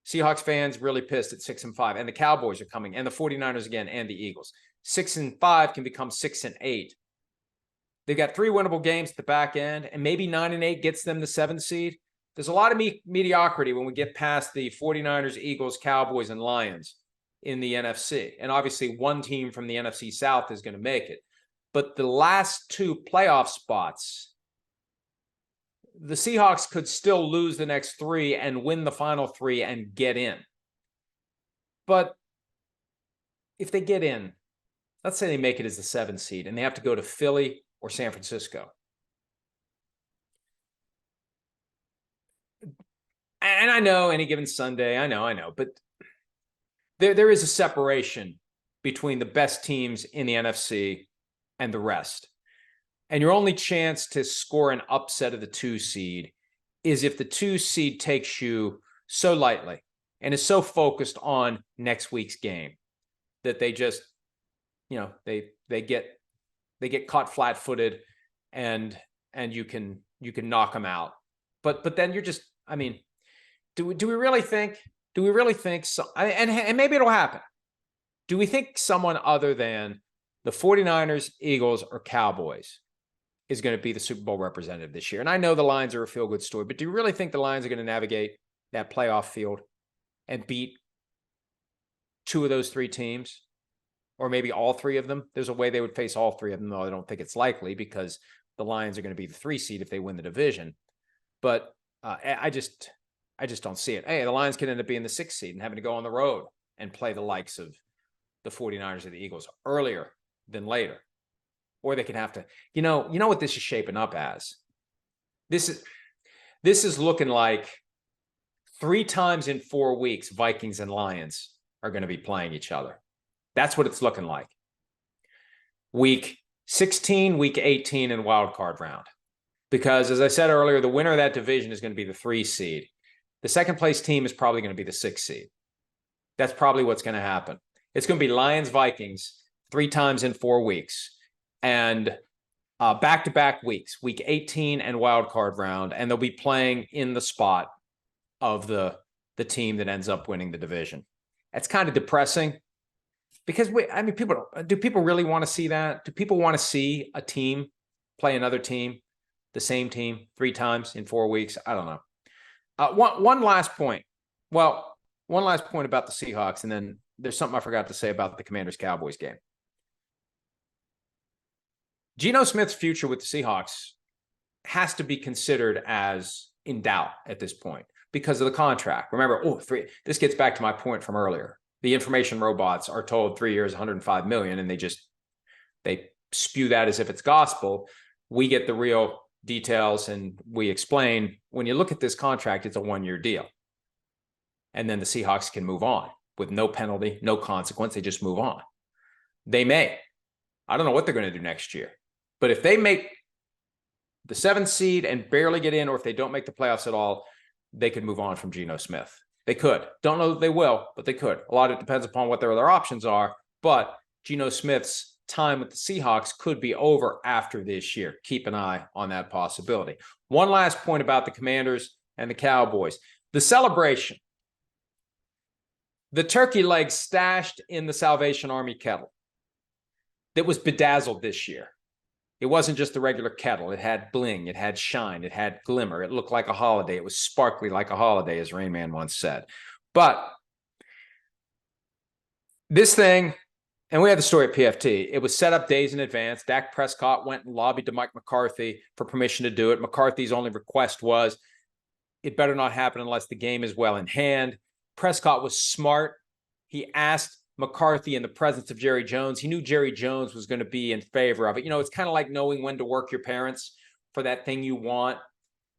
Seahawks fans really pissed at 6-5, and the Cowboys are coming, and the 49ers again, and the Eagles. 6-5 can become 6-8. They've got 3 winnable games at the back end, and maybe 9-8 gets them the 7th seed. There's a lot of mediocrity when we get past the 49ers, Eagles, Cowboys, and Lions in the NFC. And obviously, one team from the NFC South is going to make it. But the last 2 playoff spots, the Seahawks could still lose the next 3 and win the final 3 and get in. But if they get in, let's say they make it as the 7th seed and they have to go to Philly or San Francisco. And I know any given Sunday, I know, but there is a separation between the best teams in the NFC and the rest. And your only chance to score an upset of the 2 seed is if the 2 seed takes you so lightly and is so focused on next week's game that they just, they get caught flat-footed and you can knock them out. But then you're just, I mean, do we really think so? And maybe it'll happen. Do we think someone other than the 49ers, Eagles, or Cowboys is going to be the Super Bowl representative this year? And I know the Lions are a feel-good story, but do you really think the Lions are going to navigate that playoff field and beat 2 of those 3 teams? Or maybe all 3 of them? There's a way they would face all 3 of them, though I don't think it's likely because the Lions are going to be the 3 seed if they win the division. But I just don't see it. Hey, the Lions could end up being the 6th seed and having to go on the road and play the likes of the 49ers or the Eagles earlier than later. Or they could have to, you know what this is shaping up as? This is looking like 3 times in 4 weeks, Vikings and Lions are going to be playing each other. That's what it's looking like. Week 16, week 18, and wild card round. Because as I said earlier, the winner of that division is going to be the 3 seed. The second place team is probably going to be the 6 seed. That's probably what's going to happen. It's going to be Lions, Vikings 3 times in 4 weeks. And back-to-back weeks, week 18 and wild card round. And they'll be playing in the spot of the team that ends up winning the division. That's kind of depressing. Because do people really want to see that? Do people want to see a team play another team, the same team 3 times in 4 weeks? I don't know. One last point. Well, one last point about the Seahawks, and then there's something I forgot to say about the Commanders-Cowboys game. Geno Smith's future with the Seahawks has to be considered as in doubt at this point because of the contract. Remember, this gets back to my point from earlier. The information robots are told 3 years, $105 million, and they spew that as if it's gospel. We get the real details and we explain, when you look at this contract, it's a 1-year deal. And then the Seahawks can move on with no penalty, no consequence. They just move on. They may. I don't know what they're going to do next year. But if they make the 7th seed and barely get in, or if they don't make the playoffs at all, they could move on from Geno Smith. They could. Don't know that they will, but they could. A lot of it depends upon what their other options are. But Geno Smith's time with the Seahawks could be over after this year. Keep an eye on that possibility. One last point about the Commanders and the Cowboys. The celebration. The turkey leg stashed in the Salvation Army kettle that was bedazzled this year. It wasn't just the regular kettle. It had bling. It had shine. It had glimmer. It looked like a holiday. It was sparkly like a holiday, as Rain Man once said. But this thing, and we had the story at PFT, it was set up days in advance. Dak Prescott went and lobbied to Mike McCarthy for permission to do it. McCarthy's only request was, it better not happen unless the game is well in hand. Prescott was smart. He asked McCarthy in the presence of Jerry Jones. He knew Jerry Jones was going to be in favor of it. It's kind of like knowing when to work your parents for that thing you want.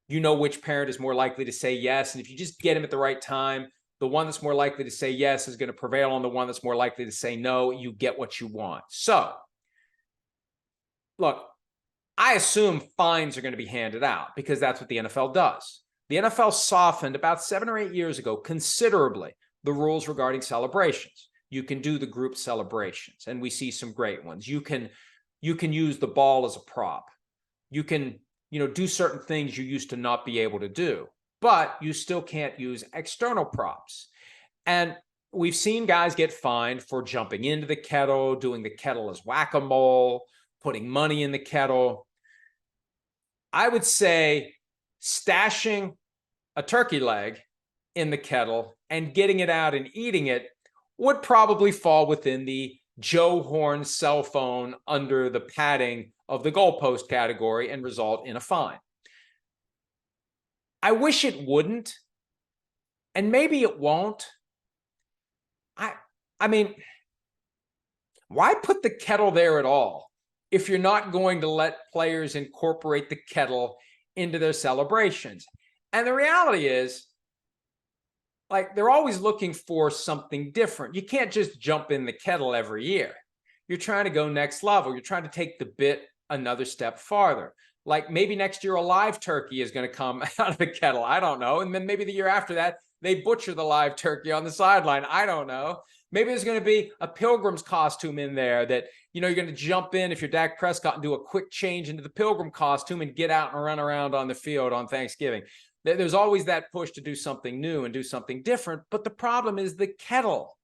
You know which parent is more likely to say yes. And if you just get him at the right time, the one that's more likely to say yes is going to prevail on the one that's more likely to say no. You get what you want. So, look, I assume fines are going to be handed out because that's what the NFL does. The NFL softened about 7 or 8 years ago considerably the rules regarding celebrations. You can do the group celebrations, and we see some great ones. You can use the ball as a prop. You can, do certain things you used to not be able to do, but you still can't use external props. And we've seen guys get fined for jumping into the kettle, doing the kettle as whack-a-mole, putting money in the kettle. I would say stashing a turkey leg in the kettle and getting it out and eating it would probably fall within the Joe Horn cell phone under the padding of the goalpost category and result in a fine. I wish it wouldn't, and maybe it won't. I mean, why put the kettle there at all if you're not going to let players incorporate the kettle into their celebrations? And the reality is, they're always looking for something different. You can't just jump in the kettle every year. You're trying to go next level. You're trying to take the bit another step farther. Like maybe next year a live turkey is going to come out of the kettle. I don't know. And then maybe the year after that, they butcher the live turkey on the sideline. I don't know. Maybe there's going to be a Pilgrim's costume in there that, you're going to jump in if you're Dak Prescott and do a quick change into the Pilgrim costume and get out and run around on the field on Thanksgiving. There's always that push to do something new and do something different. But the problem is the kettle.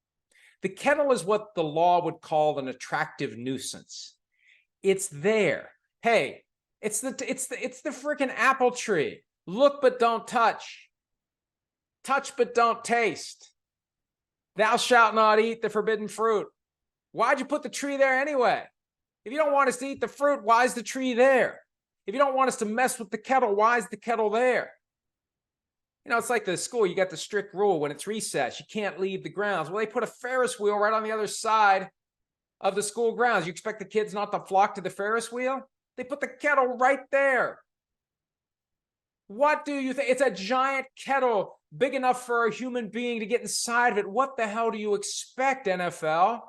The kettle is what the law would call an attractive nuisance. It's there. Hey, it's the freaking apple tree. Look but don't touch. Touch but don't taste. Thou shalt not eat the forbidden fruit. Why'd you put the tree there anyway? If you don't want us to eat the fruit, why is the tree there? If you don't want us to mess with the kettle, why is the kettle there? It's like the school. You got the strict rule when it's recess. You can't leave the grounds. Well, they put a Ferris wheel right on the other side of the school grounds. You expect the kids not to flock to the Ferris wheel? They put the kettle right there. What do you think? It's a giant kettle big enough for a human being to get inside of it. What the hell do you expect, NFL?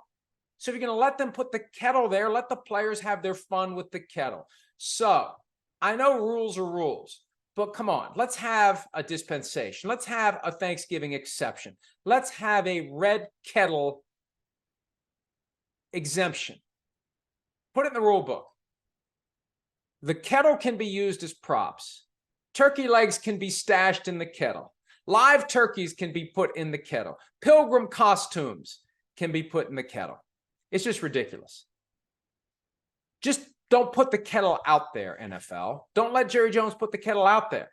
So if you're going to let them put the kettle there, let the players have their fun with the kettle. So I know rules are rules, but come on, let's have a dispensation. Let's have a Thanksgiving exception. Let's have a red kettle exemption. Put it in the rule book. The kettle can be used as props. Turkey legs can be stashed in the kettle. Live turkeys can be put in the kettle. Pilgrim costumes can be put in the kettle. It's just ridiculous. Just don't put the kettle out there, NFL. Don't let Jerry Jones put the kettle out there.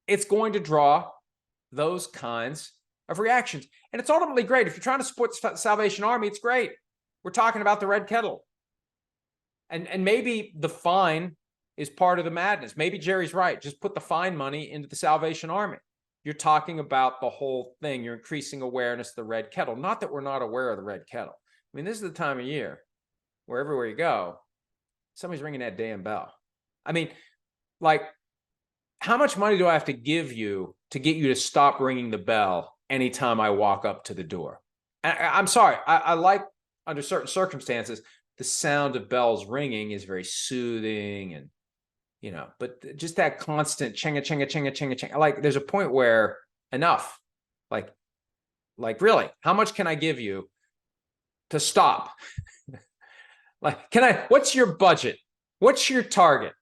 It's going to draw those kinds of reactions. And it's ultimately great. If you're trying to support Salvation Army, it's great. We're talking about the red kettle. And maybe the fine is part of the madness. Maybe Jerry's right. Just put the fine money into the Salvation Army. You're talking about the whole thing. You're increasing awareness of the red kettle. Not that we're not aware of the red kettle. I mean, this is the time of year where everywhere you go, somebody's ringing that damn bell. I mean, like, how much money do I have to give you to get you to stop ringing the bell anytime I walk up to the door? I'm sorry. I like, under certain circumstances, the sound of bells ringing is very soothing and, but just that constant chinga, chinga, chinga, chinga, chinga. Like, there's a point where enough. Like really, how much can I give you to stop? What's your budget? What's your target?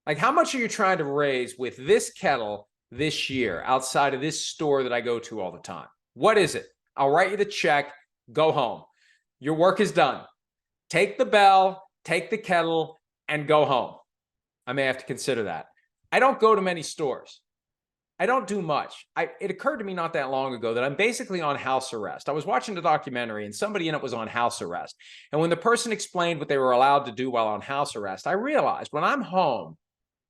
Like, how much are you trying to raise with this kettle this year outside of this store that I go to all the time? What is it? I'll write you the check. Go home. Your work is done. Take the bell, take the kettle, and go home. I may have to consider that. I don't go to many stores. I don't do much. It occurred to me not that long ago that I'm basically on house arrest. I was watching a documentary and somebody in it was on house arrest. And when the person explained what they were allowed to do while on house arrest, I realized when I'm home,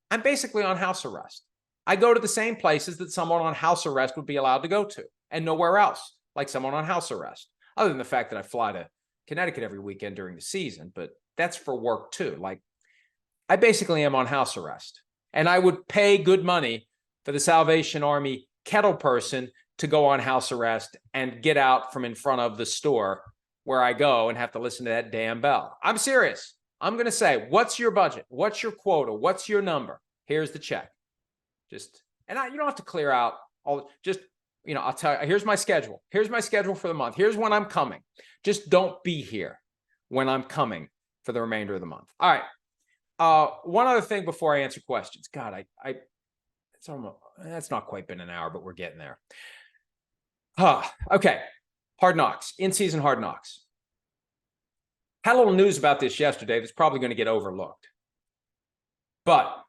I'm basically on house arrest. I go to the same places that someone on house arrest would be allowed to go to and nowhere else like someone on house arrest, other than the fact that I fly to Connecticut every weekend during the season, but that's for work too. Like, I basically am on house arrest, and I would pay good money for the Salvation Army kettle person to go on house arrest and get out from in front of the store where I go and have to listen to that damn bell. I'm serious. I'm going to say, what's your budget? What's your quota? What's your number? Here's the check. You don't have to clear out all, I'll tell you, here's my schedule. Here's my schedule for the month. Here's when I'm coming. Just don't be here when I'm coming for the remainder of the month. All right. One other thing before I answer questions. God, that's not quite been an hour, but we're getting there. Okay. Hard Knocks, in-season Hard Knocks. Had a little news about this yesterday that's probably going to get overlooked. But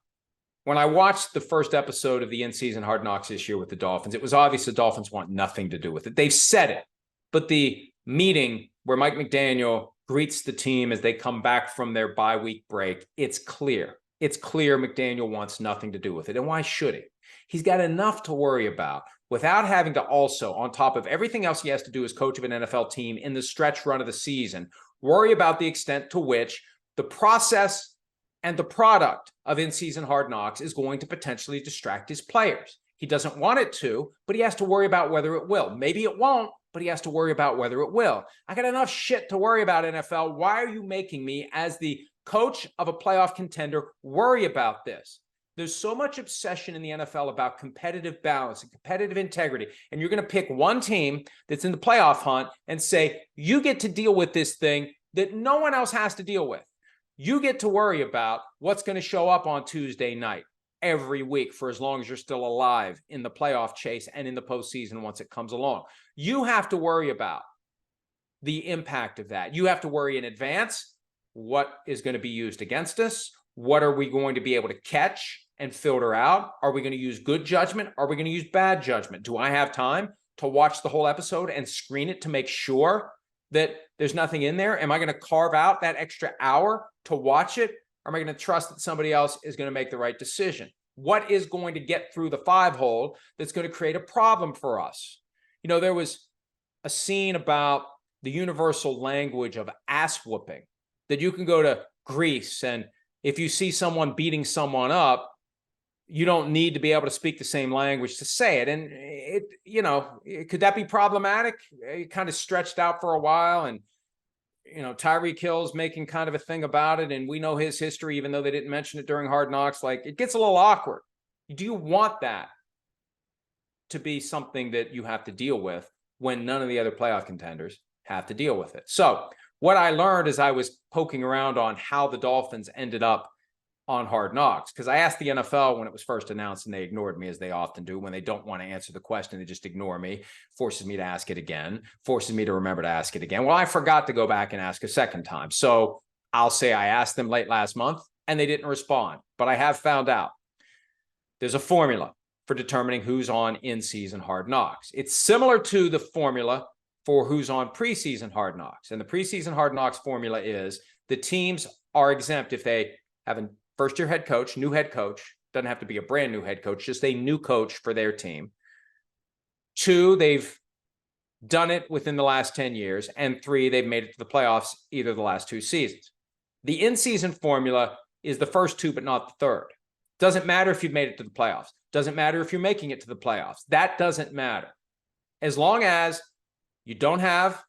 when I watched the first episode of the in-season Hard Knocks this year with the Dolphins, it was obvious the Dolphins want nothing to do with it. They've said it, but the meeting where Mike McDaniel greets the team as they come back from their bye-week break, it's clear. It's clear McDaniel wants nothing to do with it. And why should he? He's got enough to worry about without having to also, on top of everything else he has to do as coach of an NFL team in the stretch run of the season, worry about the extent to which the process and the product of in-season Hard Knocks is going to potentially distract his players. He doesn't want it to, but he has to worry about whether it will. Maybe it won't, but he has to worry about whether it will. I got enough shit to worry about, NFL. Why are you making me, as the coach of a playoff contender, worry about this? There's so much obsession in the NFL about competitive balance and competitive integrity. And you're going to pick one team that's in the playoff hunt and say, you get to deal with this thing that no one else has to deal with. You get to worry about what's going to show up on Tuesday night every week for as long as you're still alive in the playoff chase and in the postseason once it comes along. You have to worry about the impact of that. You have to worry in advance. What is going to be used against us? What are we going to be able to catch and filter out? Are we going to use good judgment? Are we going to use bad judgment? Do I have time to watch the whole episode and screen it to make sure that there's nothing in there? Am I going to carve out that extra hour to watch it? Or am I going to trust that somebody else is going to make the right decision? What is going to get through the 5-hole that's going to create a problem for us? You know, there was a scene about the universal language of ass whooping, that you can go to Greece, and if you see someone beating someone up, you don't need to be able to speak the same language to say it. And it, you know, could that be problematic? It kind of stretched out for a while, and you know, Tyreek Hill's making kind of a thing about it, and we know his history, even though they didn't mention it during Hard Knocks. Like, it gets a little awkward. Do you want that to be something that you have to deal with when none of the other playoff contenders have to deal with it? So what I learned as I was poking around on how the Dolphins ended up on Hard Knocks, because I asked the NFL when it was first announced, and they ignored me, as they often do. When they don't want to answer the question, they just ignore me, forces me to ask it again, forces me to remember to ask it again. Well, I forgot to go back and ask a second time. So I'll say I asked them late last month and they didn't respond, but I have found out there's a formula for determining who's on in-season Hard Knocks. It's similar to the formula for who's on preseason Hard Knocks. And the preseason Hard Knocks formula is the teams are exempt if they have a first-year head coach, new head coach, doesn't have to be a brand new head coach, just a new coach for their team. 2, they've done it within the last 10 years. And 3, they've made it to the playoffs either of the last 2 seasons. The in-season formula is the first 2, but not the third. Doesn't matter if you've made it to the playoffs. Doesn't matter if you're making it to the playoffs. That doesn't matter. As long as you don't have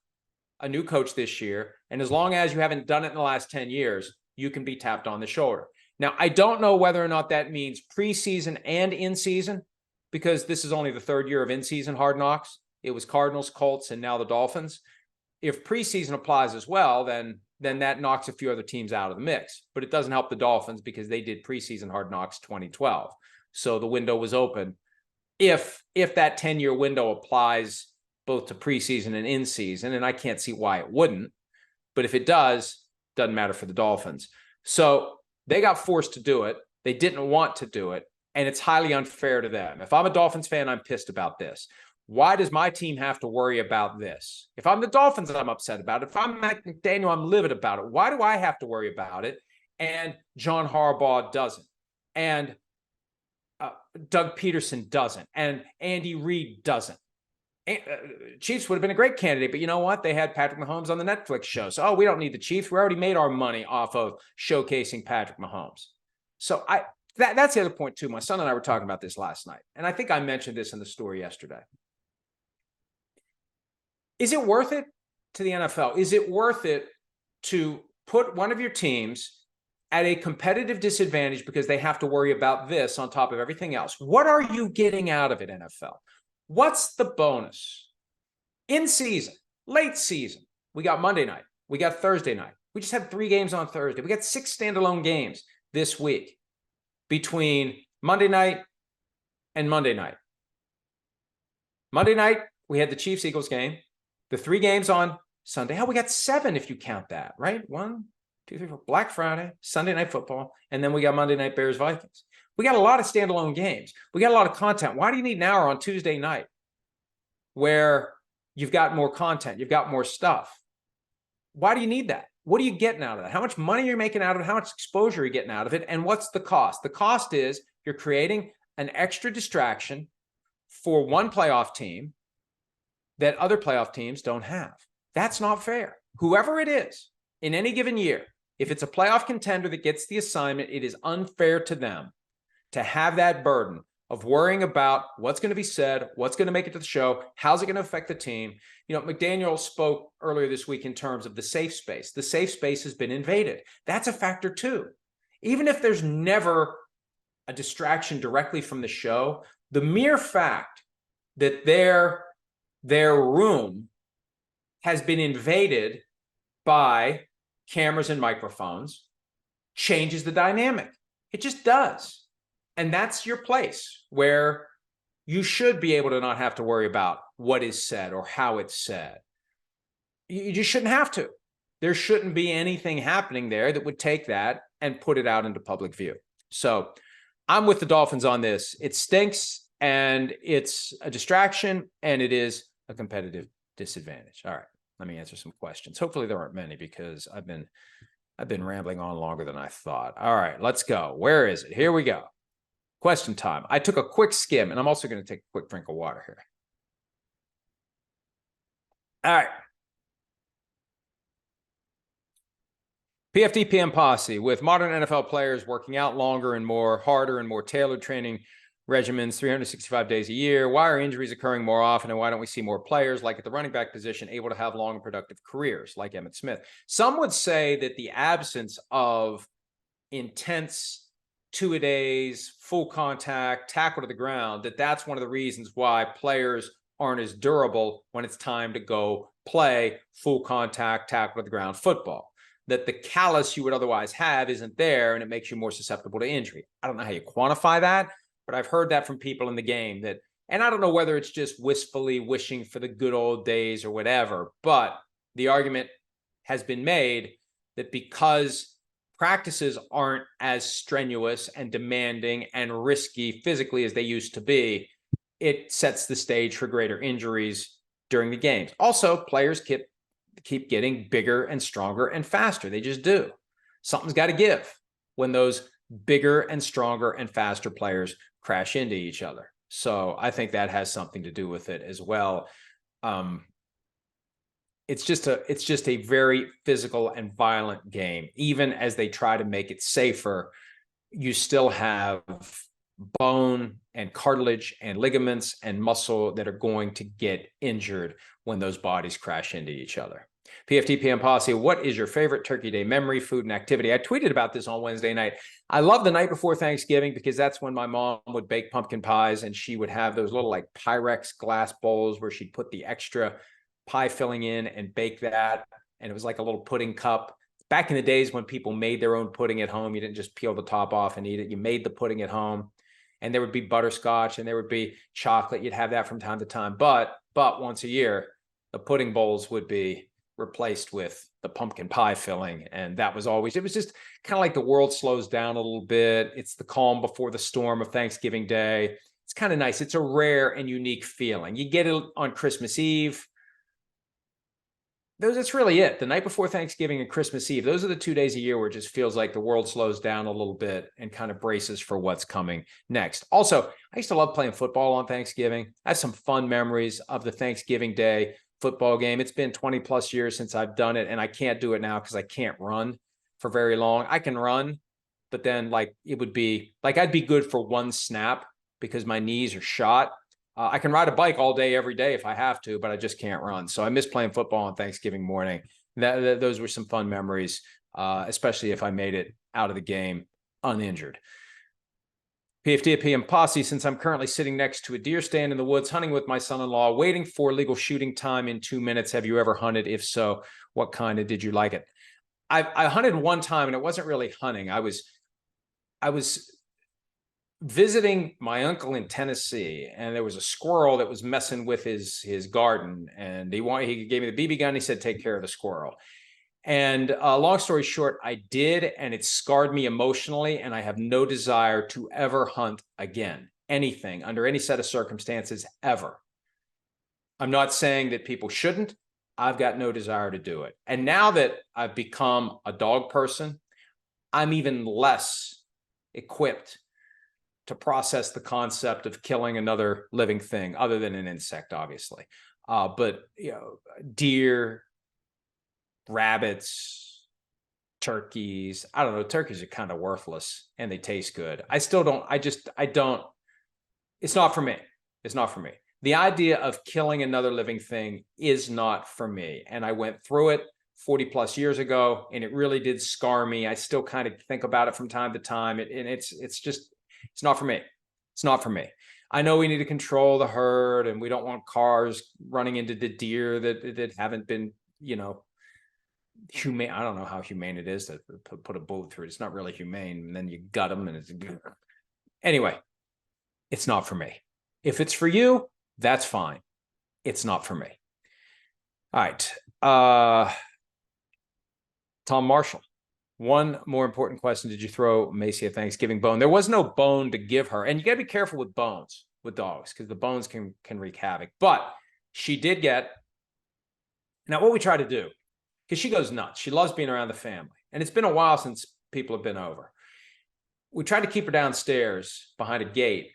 a new coach this year, and as long as you haven't done it in the last 10 years, you can be tapped on the shoulder. Now, I don't know whether or not that means preseason and in-season, because this is only the 3rd year of in-season Hard Knocks. It was Cardinals, Colts, and now the Dolphins. If preseason applies as well, then that knocks a few other teams out of the mix. But it doesn't help the Dolphins because they did preseason Hard Knocks 2012. So the window was open. If that 10-year window applies both to preseason and in-season, and I can't see why it wouldn't, but if it does, doesn't matter for the Dolphins. So they got forced to do it. They didn't want to do it, and it's highly unfair to them. If I'm a Dolphins fan, I'm pissed about this. Why does my team have to worry about this? If I'm the Dolphins, I'm upset about it. If I'm McDaniel, I'm livid about it. Why do I have to worry about it? And John Harbaugh doesn't. And Doug Peterson doesn't. And Andy Reid doesn't. Chiefs would have been a great candidate, but you know what? They had Patrick Mahomes on the Netflix show. So, we don't need the Chiefs. We already made our money off of showcasing Patrick Mahomes. So that's the other point too. My son and I were talking about this last night, and I think I mentioned this in the story yesterday. Is it worth it to the NFL? Is it worth it to put one of your teams at a competitive disadvantage because they have to worry about this on top of everything else? What are you getting out of it, NFL? What's the bonus? In season, late season, we got Monday night. We got Thursday night. We just had 3 games on Thursday. We got 6 standalone games this week between Monday night and Monday night. Monday night, we had the Chiefs-Eagles game. The 3 games on Sunday. Hell, we got 7 if you count that, right? 1, 2, 3, 4. Black Friday, Sunday Night Football, and then we got Monday night Bears-Vikings. We got a lot of standalone games. We got a lot of content. Why do you need an hour on Tuesday night where you've got more content, you've got more stuff? Why do you need that? What are you getting out of that? How much money are you making out of it? How much exposure are you getting out of it? And what's the cost? The cost is you're creating an extra distraction for one playoff team that other playoff teams don't have. That's not fair. Whoever it is in any given year, if it's a playoff contender that gets the assignment, it is unfair to them to have that burden of worrying about what's going to be said, what's going to make it to the show, how's it going to affect the team. McDaniel spoke earlier this week in terms of the safe space. The safe space has been invaded. That's a factor too. Even if there's never a distraction directly from the show, the mere fact that their room has been invaded by cameras and microphones changes the dynamic. It just does. And that's your place where you should be able to not have to worry about what is said or how it's said. You just shouldn't have to. There shouldn't be anything happening there that would take that and put it out into public view. So I'm with the Dolphins on this. It stinks, and it's a distraction, and it is a competitive disadvantage. All right, let me answer some questions. Hopefully there aren't many, because I've been rambling on longer than I thought. All right, let's go. Where is it? Here we go. Question time. I took a quick skim, and I'm also going to take a quick drink of water here. All right. PFT PM posse. With modern NFL players working out longer and harder and more tailored training regimens 365 days a year, why are injuries occurring more often, and why don't we see more players like at the running back position able to have long and productive careers like Emmitt Smith? Some would say that the absence of intense two-a-days, full contact, tackle to the ground, that's one of the reasons why players aren't as durable when it's time to go play full contact, tackle to the ground football. That the callus you would otherwise have isn't there, and it makes you more susceptible to injury. I don't know how you quantify that, but I've heard that from people in the game and I don't know whether it's just wistfully wishing for the good old days or whatever, but the argument has been made that because practices aren't as strenuous and demanding and risky physically as they used to be, it sets the stage for greater injuries during the games. Also, players keep getting bigger and stronger and faster. They just do. Something's got to give when those bigger and stronger and faster players crash into each other. So I think that has something to do with it as well. It's just a very physical and violent game. Even as they try to make it safer, you still have bone and cartilage and ligaments and muscle that are going to get injured when those bodies crash into each other. PFT PM posse, what is your favorite Turkey Day memory, food, and activity? I tweeted about this on Wednesday night. I love the night before Thanksgiving because that's when my mom would bake pumpkin pies, and she would have those little like Pyrex glass bowls where she'd put the extra pie filling in and bake that. And it was like a little pudding cup. Back in the days when people made their own pudding at home, you didn't just peel the top off and eat it. You made the pudding at home, and there would be butterscotch and there would be chocolate. You'd have that from time to time. But once a year, the pudding bowls would be replaced with the pumpkin pie filling. And that was always, it was just kind of like the world slows down a little bit. It's the calm before the storm of Thanksgiving Day. It's kind of nice. It's a rare and unique feeling. You get it on Christmas Eve. That's really it. The night before Thanksgiving and Christmas Eve, those are the 2 days a year where it just feels like the world slows down a little bit and kind of braces for what's coming next. Also, I used to love playing football on Thanksgiving. I have some fun memories of the Thanksgiving Day football game. It's been 20 plus years since I've done it, and I can't do it now because I can't run for very long. I can run, but then it would be like I'd be good for one snap because my knees are shot. I can ride a bike all day, every day if I have to, but I just can't run. So I miss playing football on Thanksgiving morning. Those were some fun memories, especially if I made it out of the game uninjured. PFT PM posse, since I'm currently sitting next to a deer stand in the woods, hunting with my son-in-law, waiting for legal shooting time in 2 minutes. Have you ever hunted? If so, what kind of did you like it? I hunted one time, and it wasn't really hunting. I was visiting my uncle in Tennessee, and there was a squirrel that was messing with his garden, and he gave me the BB gun. He said, take care of the squirrel. And long story short, I did, and it scarred me emotionally, and I have no desire to ever hunt again, anything, under any set of circumstances, ever. I'm not saying that people shouldn't. I've got no desire to do it. And now that I've become a dog person, I'm even less equipped to process the concept of killing another living thing, other than an insect, obviously. But deer, rabbits, turkeys. I don't know. Turkeys are kind of worthless and they taste good. I don't It's not for me. It's not for me. The idea of killing another living thing is not for me. And I went through it 40 plus years ago, and it really did scar me. I still kind of think about it from time to time. And it's not for me. It's not for me. I know we need to control the herd, and we don't want cars running into the deer that haven't been, humane. I don't know how humane it is to put a bullet through it. It's not really humane. And then you gut them, and anyway, it's not for me. If it's for you, that's fine. It's not for me. All right. Tom Marshall. One more important question. Did you throw Macy a Thanksgiving bone? There was no bone to give her. And you got to be careful with bones with dogs, because the bones can wreak havoc. But she did get. Now, what we try to do, because she goes nuts. She loves being around the family. And it's been a while since people have been over. We tried to keep her downstairs behind a gate.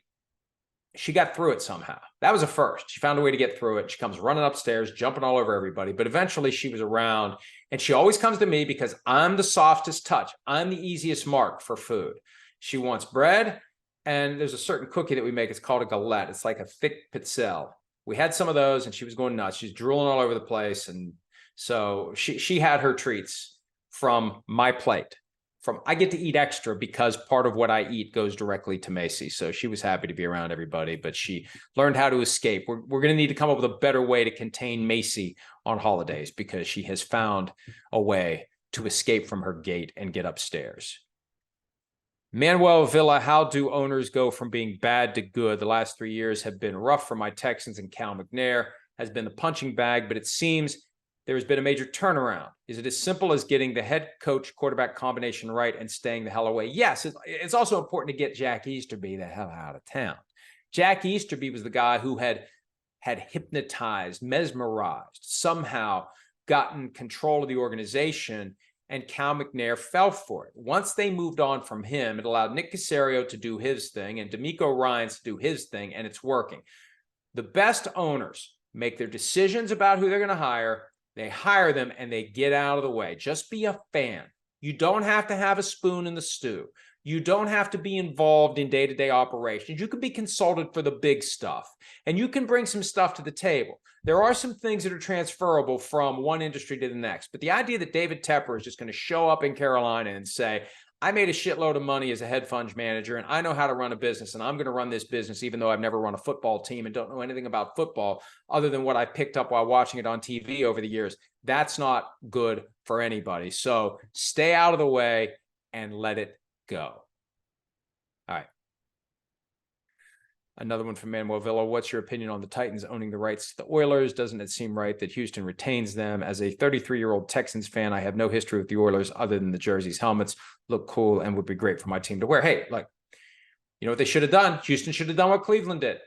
She got through it somehow. That was a first. She found a way to get through it. She comes running upstairs, jumping all over everybody. But eventually she was around, and she always comes to me because I'm the softest touch. I'm the easiest mark for food. She wants bread, and there's a certain cookie that we make. It's called a galette. It's like a thick pitzel. We had some of those, and she was going nuts. She's drooling all over the place. And so she had her treats from my plate. I get to eat extra because part of what I eat goes directly to Macy. So she was happy to be around everybody, but she learned how to escape. We're going to need to come up with a better way to contain Macy on holidays, because she has found a way to escape from her gate and get upstairs. Manuel Villa, how do owners go from being bad to good? The last 3 years have been rough for my Texans, and Cal McNair has been the punching bag, but it seems there has been a major turnaround. Is it as simple as getting the head coach quarterback combination right and staying the hell away? Yes, it's also important to get Jack Easterby the hell out of town. Jack Easterby was the guy who had hypnotized, mesmerized, somehow gotten control of the organization, and Cal McNair fell for it. Once they moved on from him, it allowed Nick Caserio to do his thing and D'Amico Ryans to do his thing, and it's working. The best owners make their decisions about who they're going to hire. They hire them and they get out of the way. Just be a fan. You don't have to have a spoon in the stew. You don't have to be involved in day-to-day operations. You can be consulted for the big stuff, and you can bring some stuff to the table. There are some things that are transferable from one industry to the next, but the idea that David Tepper is just going to show up in Carolina and say, I made a shitload of money as a head fund manager, and I know how to run a business, and I'm going to run this business even though I've never run a football team and don't know anything about football other than what I picked up while watching it on TV over the years. That's not good for anybody. So stay out of the way and let it go. All right. Another one from Manuel Villa. What's your opinion on the Titans owning the rights to the Oilers? Doesn't it seem right that Houston retains them? As a 33-year-old Texans fan, I have no history with the Oilers other than the jerseys. Helmets look cool and would be great for my team to wear. Hey, look, you know what they should have done? Houston should have done what Cleveland did.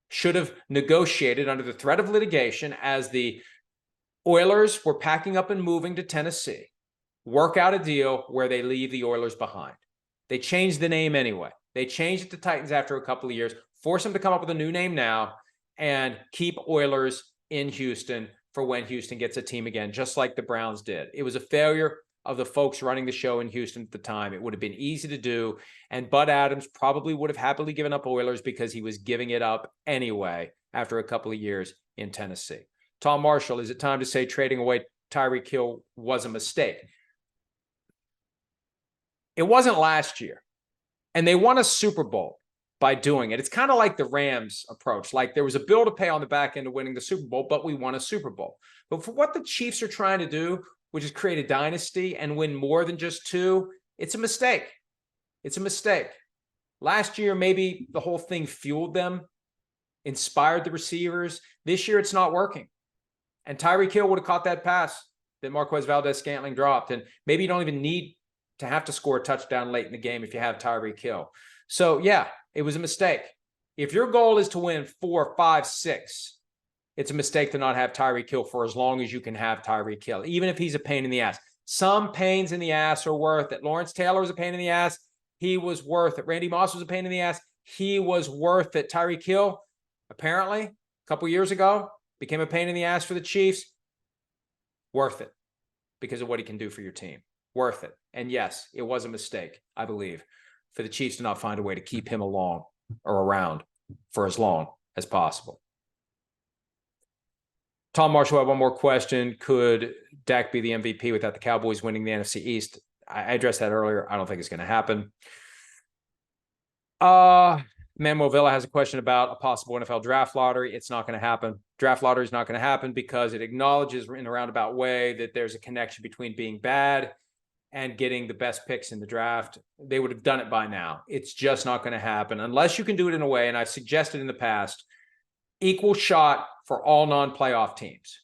Should have negotiated under the threat of litigation as the Oilers were packing up and moving to Tennessee. Work out a deal where they leave the Oilers behind. They changed the name anyway. They changed it to Titans after a couple of years, force them to come up with a new name now, and keep Oilers in Houston for when Houston gets a team again, just like the Browns did. It was a failure of the folks running the show in Houston at the time. It would have been easy to do, and Bud Adams probably would have happily given up Oilers because he was giving it up anyway after a couple of years in Tennessee. Tom Marshall, is it time to say trading away Tyreek Hill was a mistake? It wasn't last year. And they won a Super Bowl by doing it. It's kind of like the Rams approach. Like, there was a bill to pay on the back end of winning the Super Bowl, but we won a Super Bowl. But for what the Chiefs are trying to do, which is create a dynasty and win more than just two, it's a mistake. It's a mistake. Last year, maybe the whole thing fueled them, inspired the receivers. This year, it's not working. And Tyreek Hill would have caught that pass that Marquez Valdes-Scantling dropped. And maybe you don't even need to have to score a touchdown late in the game if you have Tyreek Hill. So, yeah, it was a mistake. If your goal is to win 4, 5, 6, it's a mistake to not have Tyreek Hill for as long as you can have Tyreek Hill, even if he's a pain in the ass. Some pains in the ass are worth it. Lawrence Taylor was a pain in the ass. He was worth it. Randy Moss was a pain in the ass. He was worth it. Tyreek Hill, apparently, a couple years ago, became a pain in the ass for the Chiefs. Worth it because of what he can do for your team. Worth it. And yes, it was a mistake, I believe, for the Chiefs to not find a way to keep him along or around for as long as possible. Tom Marshall had one more question. Could Dak be the MVP without the Cowboys winning the NFC East? I addressed that earlier. I don't think it's going to happen. Manuel Villa has a question about a possible NFL draft lottery. It's not going to happen. Draft lottery is not going to happen because it acknowledges in a roundabout way that there's a connection between being bad and getting the best picks in the draft. They would have done it by now. It's just not going to happen unless you can do it in a way, and I've suggested in the past, equal shot for all non-playoff teams.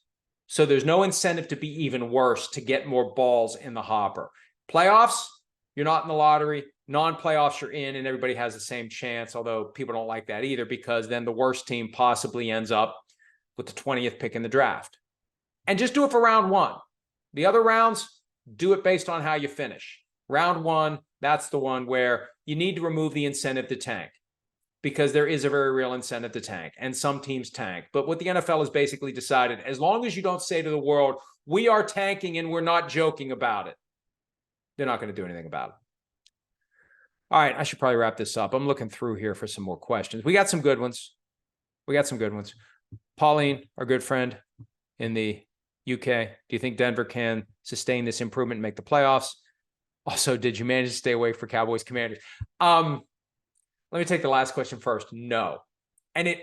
So there's no incentive to be even worse to get more balls in the hopper. Playoffs, you're not in the lottery. Non-playoffs, you're in, and everybody has the same chance, although people don't like that either because then the worst team possibly ends up with the 20th pick in the draft. And just do it for round one. The other rounds, do it based on how you finish. Round one, that's the one where you need to remove the incentive to tank because there is a very real incentive to tank, and some teams tank. But what the NFL has basically decided, as long as you don't say to the world, we are tanking and we're not joking about it, they're not going to do anything about it. All right, I should probably wrap this up. I'm looking through here for some more questions. We got some good ones. Pauline, our good friend in the UK, do you think Denver can sustain this improvement and make the playoffs? Also, did you manage to stay away for Cowboys Commanders? Let me take the last question first. No. And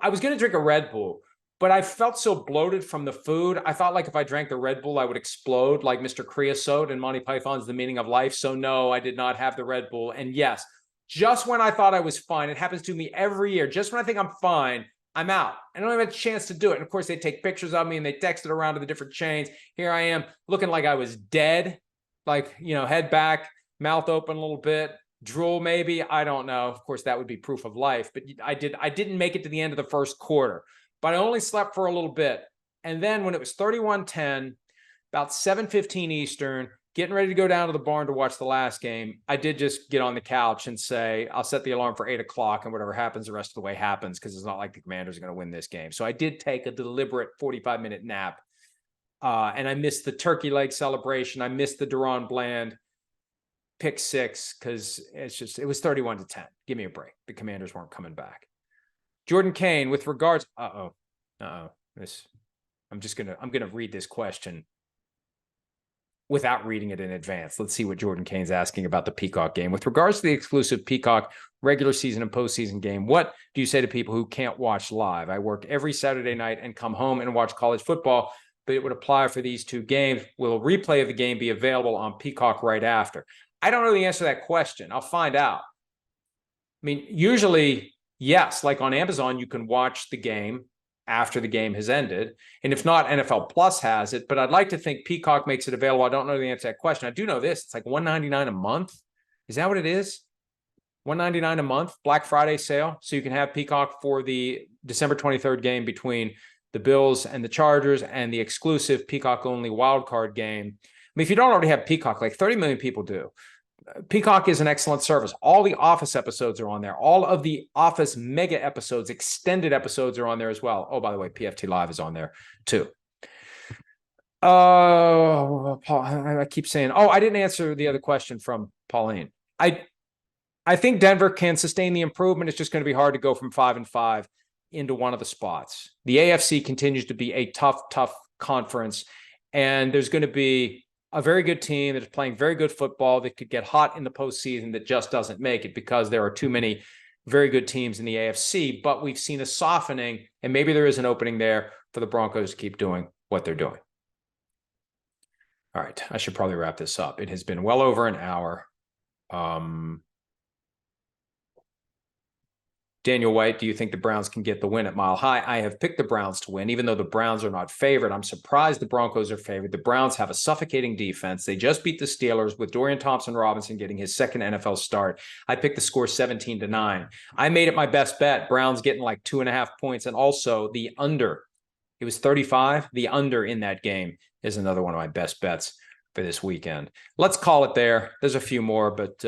I was going to drink a Red Bull, but I felt so bloated from the food. I thought like if I drank the Red Bull, I would explode like Mr. Creosote in Monty Python's The Meaning of Life. So no, I did not have the Red Bull. And yes, just when I thought I was fine, it happens to me every year. Just when I think I'm fine, I'm out. I don't have a chance to do it. And of course, they take pictures of me and they text it around to the different chains. Here I am looking like I was dead, like, head back, mouth open a little bit. Drool, maybe. I don't know. Of course, that would be proof of life. But I didn't make it to the end of the first quarter. But I only slept for a little bit. And then when it was 31-10, about 7:15 Eastern, getting ready to go down to the barn to watch the last game, I did just get on the couch and say, I'll set the alarm for 8 o'clock and whatever happens, the rest of the way happens, because it's not like the Commanders are going to win this game. So I did take a deliberate 45-minute nap. And I missed the turkey leg celebration. I missed the Deron Bland pick six because it was 31-10. Give me a break. The Commanders weren't coming back. Jordan Kane, with regards, I'm gonna read this question without reading it in advance. Let's see what Jordan Kane's asking about the Peacock game. With regards to the exclusive Peacock regular season and postseason game, what do you say to people who can't watch live? I work every Saturday night and come home and watch college football, but it would apply for these two games. Will a replay of the game be available on Peacock right after? I don't know the answer to that question. I'll find out. I mean, usually, yes, like on Amazon, you can watch the game after the game has ended. And if not, NFL Plus has it. But I'd like to think Peacock makes it available. I don't know the answer to that question. I do know this. It's like $199 a month. Is that what it is? $199 a month, Black Friday sale. So you can have Peacock for the December 23rd game between the Bills and the Chargers and the exclusive Peacock-only wildcard game. I mean, if you don't already have Peacock, like 30 million people do. Peacock is an excellent service. All the Office episodes are on there. All of the Office mega episodes, extended episodes are on there as well. Oh, by the way, PFT Live is on there too. Paul, I keep saying, I didn't answer the other question from Pauline. I think Denver can sustain the improvement. It's just going to be hard to go from 5-5 into one of the spots. The AFC continues to be a tough conference, and there's going to be a very good team that is playing very good football that could get hot in the postseason that just doesn't make it because there are too many very good teams in the AFC. But we've seen a softening, and maybe there is an opening there for the Broncos to keep doing what they're doing. All right, I should probably wrap this up. It has been well over an hour. Daniel White, do you think the Browns can get the win at Mile High? I have picked the Browns to win, even though the Browns are not favored. I'm surprised the Broncos are favored. The Browns have a suffocating defense. They just beat the Steelers with Dorian Thompson-Robinson getting his second NFL start. I picked the score 17-9. I made it my best bet. Browns getting like 2.5 points, and also the under. It was 35. The under in that game is another one of my best bets for this weekend. Let's call it there. There's a few more, but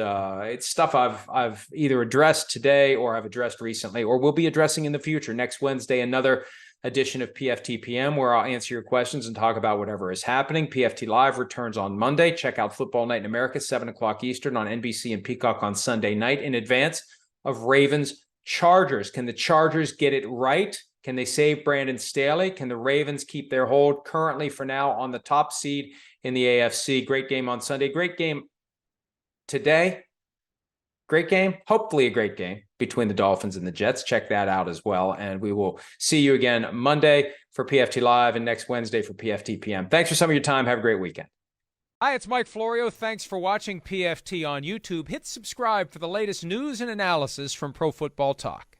it's stuff I've either addressed today or I've addressed recently or will be addressing in the future. Next Wednesday, another edition of PFT PM where I'll answer your questions and talk about whatever is happening. PFT Live returns on Monday. Check out Football Night in America, 7 o'clock Eastern on NBC and Peacock on Sunday night in advance of Ravens Chargers. Can the Chargers get it right? Can they save Brandon Staley? Can the Ravens keep their hold currently for now on the top seed in the AFC? Great game on Sunday. Great game today. Great game. Hopefully a great game between the Dolphins and the Jets. Check that out as well. And we will see you again Monday for PFT Live and next Wednesday for PFT PM. Thanks for some of your time. Have a great weekend. Hi, it's Mike Florio. Thanks for watching PFT on YouTube. Hit subscribe for the latest news and analysis from Pro Football Talk.